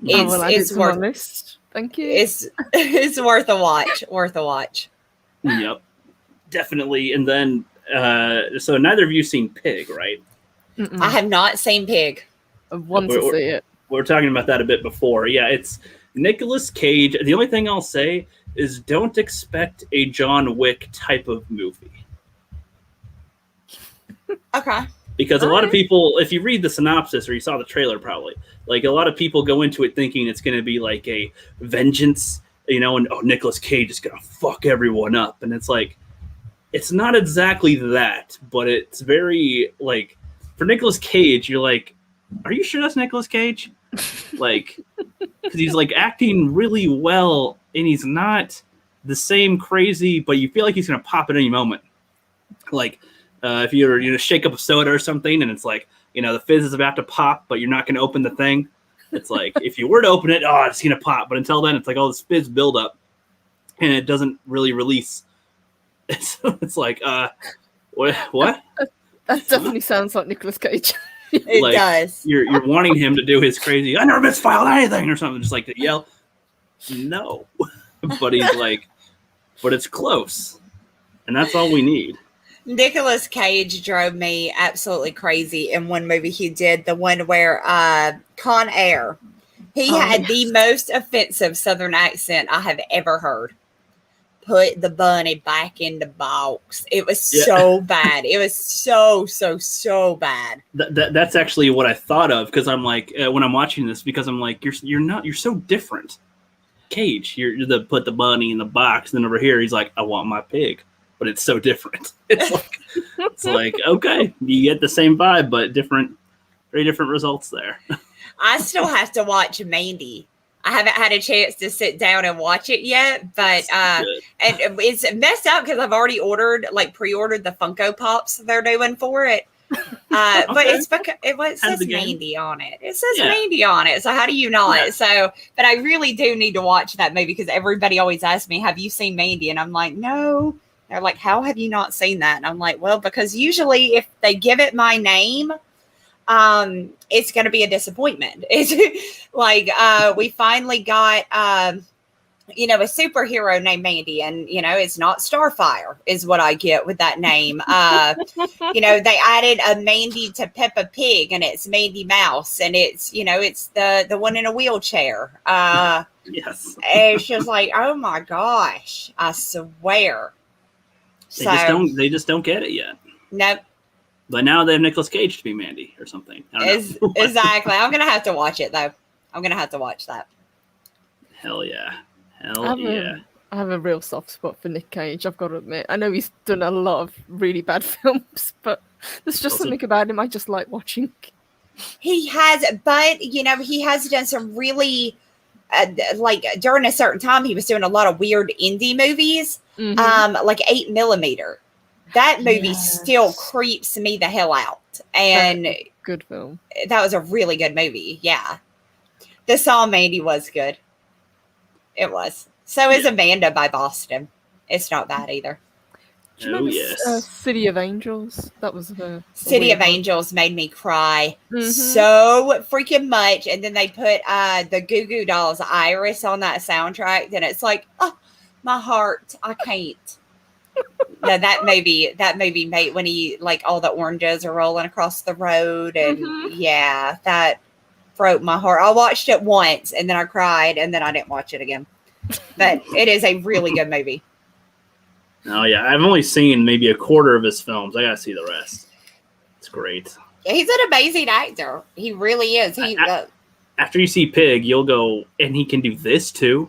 It's worth my list. Thank you. It's worth a watch. Worth a watch. Yep. Definitely. And then so neither of you seen Pig, right? Mm-mm. I have not seen Pig. I want to see it. We were talking about that a bit before. Yeah, it's Nicolas Cage. The only thing I'll say is don't expect a John Wick type of movie. Okay. Because a lot of people, if you read the synopsis or you saw the trailer probably, like a lot of people go into it thinking it's going to be like a vengeance, and Nicolas Cage is going to fuck everyone up. And it's like, it's not exactly that, but it's very like, for Nicolas Cage, you're like, are you sure that's Nicolas Cage? Like, because he's like acting really well and he's not the same crazy, but you feel like he's going to pop at any moment. Like, if you're shake up a soda or something and it's like, the fizz is about to pop, but you're not going to open the thing. It's like, if you were to open it, it's going to pop. But until then, it's like all this fizz buildup and it doesn't really release. So it's like, what? That definitely sounds like Nicolas Cage. It like, does. You're wanting him to do his crazy, I never misfiled anything or something, just like to yell. No. But he's like, but it's close. And that's all we need. Nicolas Cage drove me absolutely crazy in one movie he did, the one where Con Air. He had the most offensive Southern accent I have ever heard. Put the bunny back in the box. It was so bad. It was so bad. That's actually what I thought of, because I'm like, when I'm watching this, because I'm like, you're so different. Cage, you're the put the bunny in the box, and then over here he's like, I want my pig. But it's so different. It's like, okay, you get the same vibe, but very different results there. I still have to watch Mandy. I haven't had a chance to sit down and watch it yet, but and it's messed up because I've already pre-ordered the Funko Pops they're doing for it. But it's because it says Mandy on it. It says Mandy on it. So how do you not? Yeah. So, but I really do need to watch that movie because everybody always asks me, "Have you seen Mandy?" And I'm like, "No." They're like, "How have you not seen that?" And I'm like, "Well, because usually if they give it my name, it's going to be a disappointment." It's like we finally got. A superhero named Mandy, and it's not Starfire is what I get with that name. They added a Mandy to Peppa Pig, and it's Mandy Mouse, and it's it's the one in a wheelchair. Yes, and she was like, "Oh my gosh, I swear." They just don't get it yet. Nope. But now they have Nicolas Cage to be Mandy or something. I don't know. Exactly. I'm gonna have to watch it though. I'm gonna have to watch that. Hell yeah. I have a real soft spot for Nick Cage, I've got to admit. I know he's done a lot of really bad films, but there's just something about him I just like watching. He has, but he has done some really, like during a certain time, he was doing a lot of weird indie movies, like 8mm. That movie still creeps me the hell out. And good film. That was a really good movie. Yeah. The Saw Mandy was good. It was. So is Amanda by Boston. It's not bad either. City of Angels. That was the City of Angels made me cry so freaking much. And then they put the Goo Goo Dolls Iris on that soundtrack, and it's like, oh, my heart, I can't. No, that movie made when he like all the oranges are rolling across the road, and that broke my heart. I watched it once and then I cried and then I didn't watch it again. But it is a really good movie. Oh yeah, I've only seen maybe a quarter of his films. I gotta see the rest. It's great. Yeah, he's an amazing actor. He really is. After you see Pig, you'll go, and he can do this too.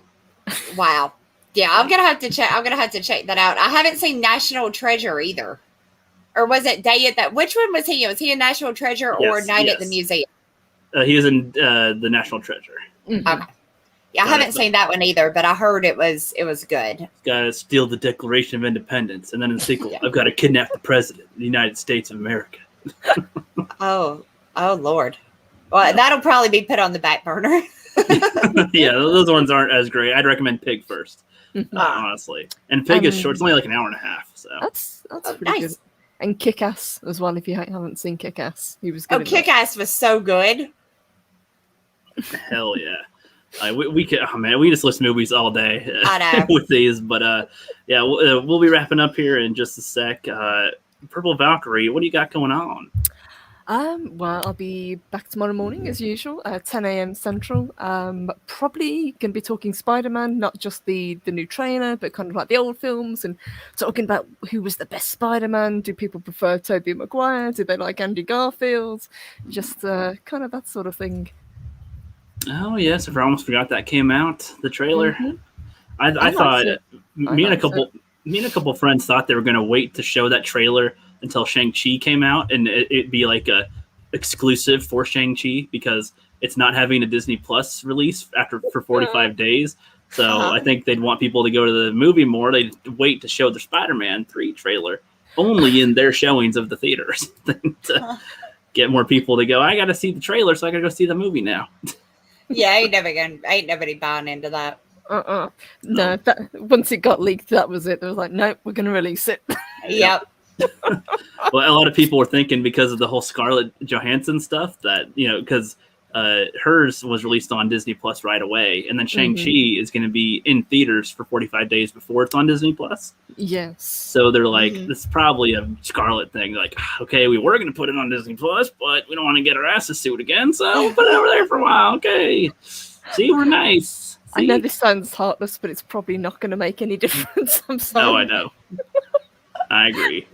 Wow. Yeah, I'm gonna have to check. I'm gonna have to check that out. I haven't seen National Treasure either. Or was it Day at that? Which one was he? Was he in National Treasure or Night at the Museum? He was in the National Treasure. Mm-hmm. Okay. Yeah, I haven't seen that one either, but I heard it was good. Got to steal the Declaration of Independence, and then in the sequel, I've got to kidnap the President of the United States of America. Oh Lord. Well, that'll probably be put on the back burner. Yeah, those ones aren't as great. I'd recommend Pig first, honestly. And Pig is short; it's only like an hour and a half. So that's pretty good. And Kick-Ass as well. If you haven't seen Kick-Ass, he was good. Oh, Kick-Ass was so good. Hell yeah. We could, we just list movies all day with these, but we'll be wrapping up here in just a sec. Purple Valkyrie, what do you got going on? Well, I'll be back tomorrow morning as usual, 10 a.m. Central. Probably going to be talking Spider-Man, not just the new trailer, but kind of like the old films, and talking about who was the best Spider-Man. Do people prefer Tobey Maguire? Do they like Andy Garfield? Just kind of that sort of thing. Oh yes, I almost forgot that came out. The trailer. Mm-hmm. I thought me and a couple friends thought they were going to wait to show that trailer until Shang-Chi came out, and it'd be like a exclusive for Shang-Chi because it's not having a Disney Plus release for 45 days. So I think they'd want people to go to the movie more. They'd wait to show the Spider-Man 3 trailer only in their showings of the theaters to get more people to go. I got to see the trailer, so I got to go see the movie now. Yeah, ain't nobody buying into that. No, once it got leaked, that was it. They was like, nope, we're going to release it. Yep. Well, a lot of people were thinking because of the whole Scarlett Johansson stuff that, because hers was released on Disney Plus right away. And then Shang-Chi is going to be in theaters for 45 days before it's on Disney Plus. Yes. So they're like, this is probably a Scarlett thing. Like, okay, we were going to put it on Disney Plus, but we don't want to get our asses sued again. So we'll put it over there for a while. Okay. See, we're nice. See? I know this sounds heartless, but it's probably not going to make any difference. I'm sorry. Oh, I know. I agree.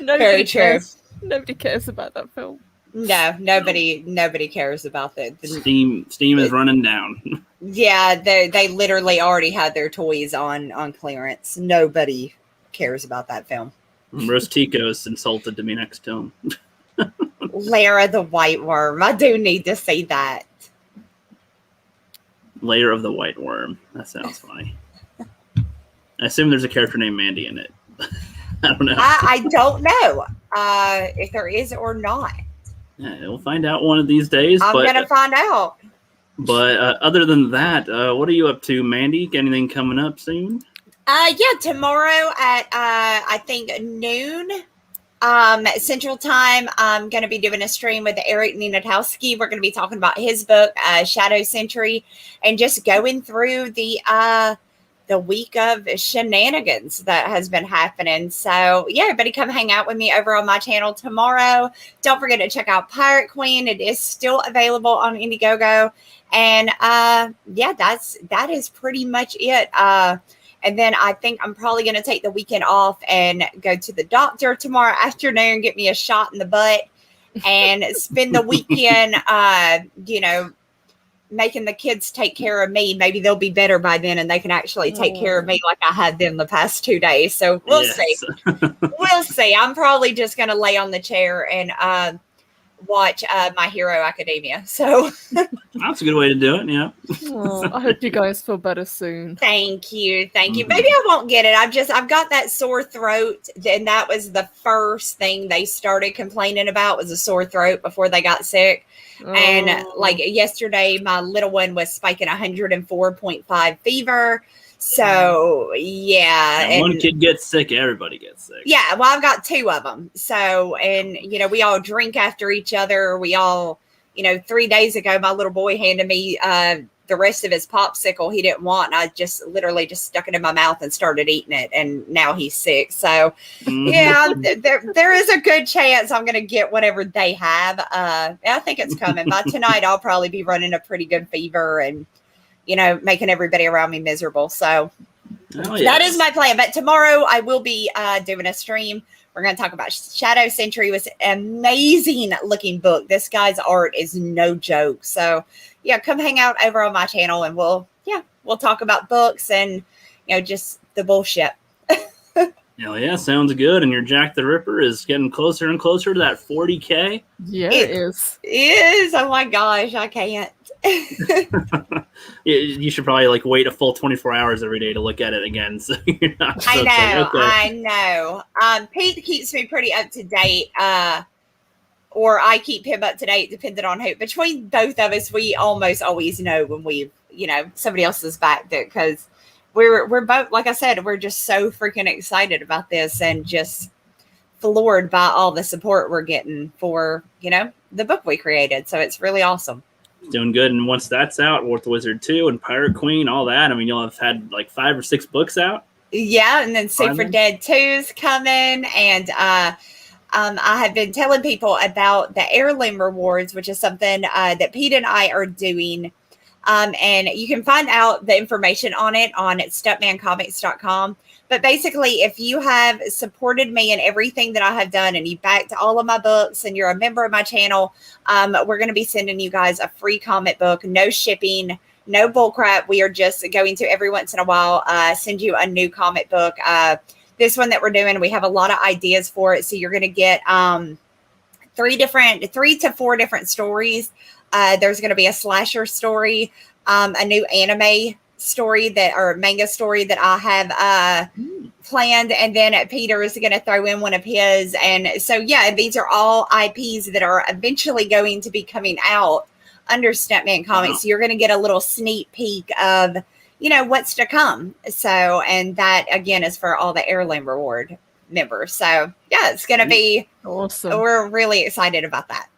Very true. Nobody cares about that film. No, nobody cares about that. Steam is running down. Yeah, they literally already had their toys on clearance. Nobody cares about that film. Rostico's insulted to me next to him. Lara the White Worm. I do need to see that. Lair of the White Worm. That sounds funny. I assume there's a character named Mandy in it. I don't know. I don't know. if there is or not. Yeah, we'll find out one of these days. I'm gonna find out. But other than that, what are you up to, Mandy? Anything coming up soon? Yeah, tomorrow at I think noon Central Time, I'm going to be doing a stream with Eric Ninatowski. We're going to be talking about his book, Shadow Century, and just going through the week of shenanigans that has been happening. So yeah, everybody come hang out with me over on my channel tomorrow. Don't forget to check out Pirate Queen. It is still available on Indiegogo. And yeah, that is pretty much it. And then I think I'm probably going to take the weekend off and go to the doctor tomorrow afternoon, get me a shot in the butt, and spend the weekend, making the kids take care of me. Maybe they'll be better by then and they can actually take care of me like I had them the past 2 days. So we'll see. We'll see. I'm probably just going to lay on the chair and watch My Hero Academia. So that's a good way to do it. Yeah. Oh, I hope you guys feel better soon. Thank you. Maybe I won't get it. I've got that sore throat, and that was the first thing they started complaining about was a sore throat before they got sick. And like yesterday, my little one was spiking 104.5 fever. So yeah, and one kid gets sick, everybody gets sick. Yeah, well, I've got 2 of them. So, and we all drink after each other. We all, 3 days ago, my little boy handed me the rest of his popsicle he didn't want, and I just literally just stuck it in my mouth and started eating it, and now he's sick. So yeah, there is a good chance I'm going to get whatever they have. I think it's coming. By tonight, I'll probably be running a pretty good fever and making everybody around me miserable. So that is my plan. But tomorrow I will be doing a stream. We're going to talk about Shadow Century. It was an amazing looking book. This guy's art is no joke. So yeah, come hang out over on my channel and we'll talk about books and, just the bullshit. Hell yeah, sounds good. And your Jack the Ripper is getting closer and closer to that 40K. Yeah, it is. It is. Oh my gosh, I can't. You should probably wait a full 24 hours every day to look at it again. So you're not so I know. Pete keeps me pretty up to date. Or I keep him up to date, depending on who. Between both of us, we almost always know when we've, somebody else is back there, because we're both, like I said, we're just so freaking excited about this and just floored by all the support we're getting for, the book we created. So it's really awesome. Doing good. And once that's out, War the Wizard 2 and Pirate Queen, all that, I mean, you'll have had 5 or 6 books out. Yeah, and then Super Dead 2's coming, and I have been telling people about the heirloom rewards, which is something that Pete and I are doing. And you can find out the information on it on stepmancomics.com. But basically, if you have supported me in everything that I have done and you backed all of my books and you're a member of my channel, we're going to be sending you guys a free comic book, no shipping, no bullcrap. We are just going to every once in a while send you a new comic book. This one that we're doing, we have a lot of ideas for it. So you're going to get 3 to 4 different stories. There's going to be a slasher story, a new anime story or manga story that I have planned, and then Peter is going to throw in one of his. And so yeah, these are all IPs that are eventually going to be coming out under Stepman Comics. Wow. So you're going to get a little sneak peek of what's to come. So, and that again is for all the heirloom reward members. So yeah, it's going to be awesome. We're really excited about that.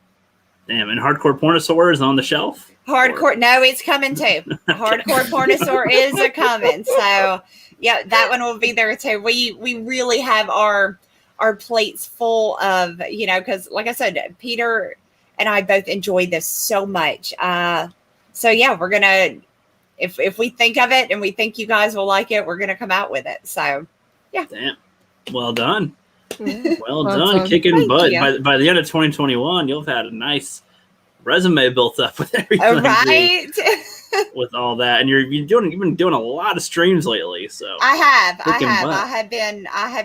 Damn, and Hardcore Pornosaur is on the shelf? No, it's coming too. Okay. Hardcore Pornosaur is a coming. So yeah, that one will be there too. We really have our plates full of, because like I said, Peter and I both enjoy this so much. So yeah, we're gonna, if we think of it and we think you guys will like it, we're gonna come out with it. So yeah. Damn. Well done. Well done. Kicking butt. By the end of 2021, you'll have had a nice resume built up with everything. Right. With all that. And you've been doing a lot of streams lately. So I have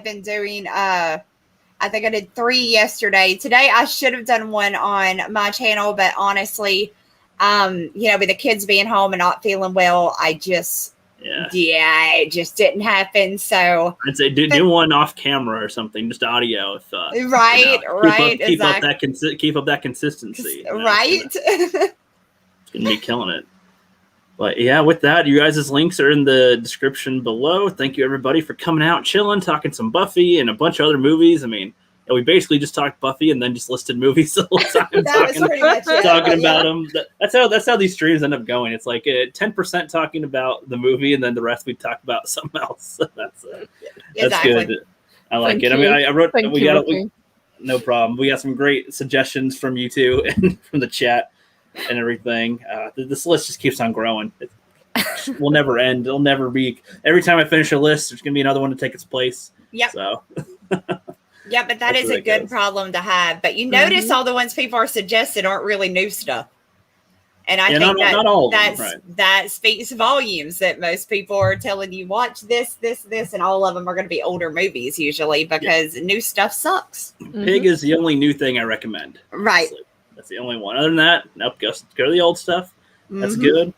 been doing I think I did 3 yesterday. Today I should have done one on my channel, but honestly, with the kids being home and not feeling well, I just Yeah, it just didn't happen. So I'd say do one off camera or something, just audio. If, right, keep up that consistency. Right. It's gonna be killing it. But yeah, with that, you guys' links are in the description below. Thank you everybody for coming out, chilling, talking some Buffy and a bunch of other movies. I mean, we basically just talked Buffy and then just listed movies the whole time. That was pretty much it. Talking about them. That's how these streams end up going. It's like 10% talking about the movie, and then the rest we talk about something else. That's Exactly. good. I like Thank it. you. I mean, I wrote. Thank We you, got Ricky. no problem. We got some great suggestions from you two and from the chat and everything. This list just keeps on growing. Will never end. It'll never be. Every time I finish a list, there's gonna be another one to take its place. Yep. So. Yeah, but that is a good problem to have. But you Mm-hmm. notice all the ones people are suggesting aren't really new stuff. And I think not all of them, right. that speaks volumes that most people are telling you, watch this, and all of them are going to be older movies usually because new stuff sucks. Pig is the only new thing I recommend. Right. Honestly. That's the only one. Other than that, nope, go to the old stuff. That's good.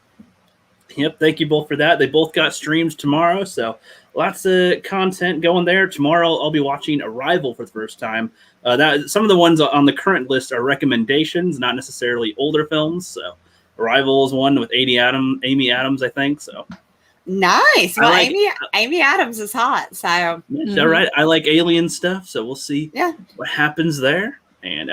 Yep, thank you both for that. They both got streams tomorrow, so lots of content going there. Tomorrow I'll be watching Arrival for the first time. Some of the ones on the current list are recommendations, not necessarily older films. So Arrival is one with Amy Adams, I think. So nice. Well, Amy Adams is hot. So all right. I like alien stuff, so we'll see what happens there. And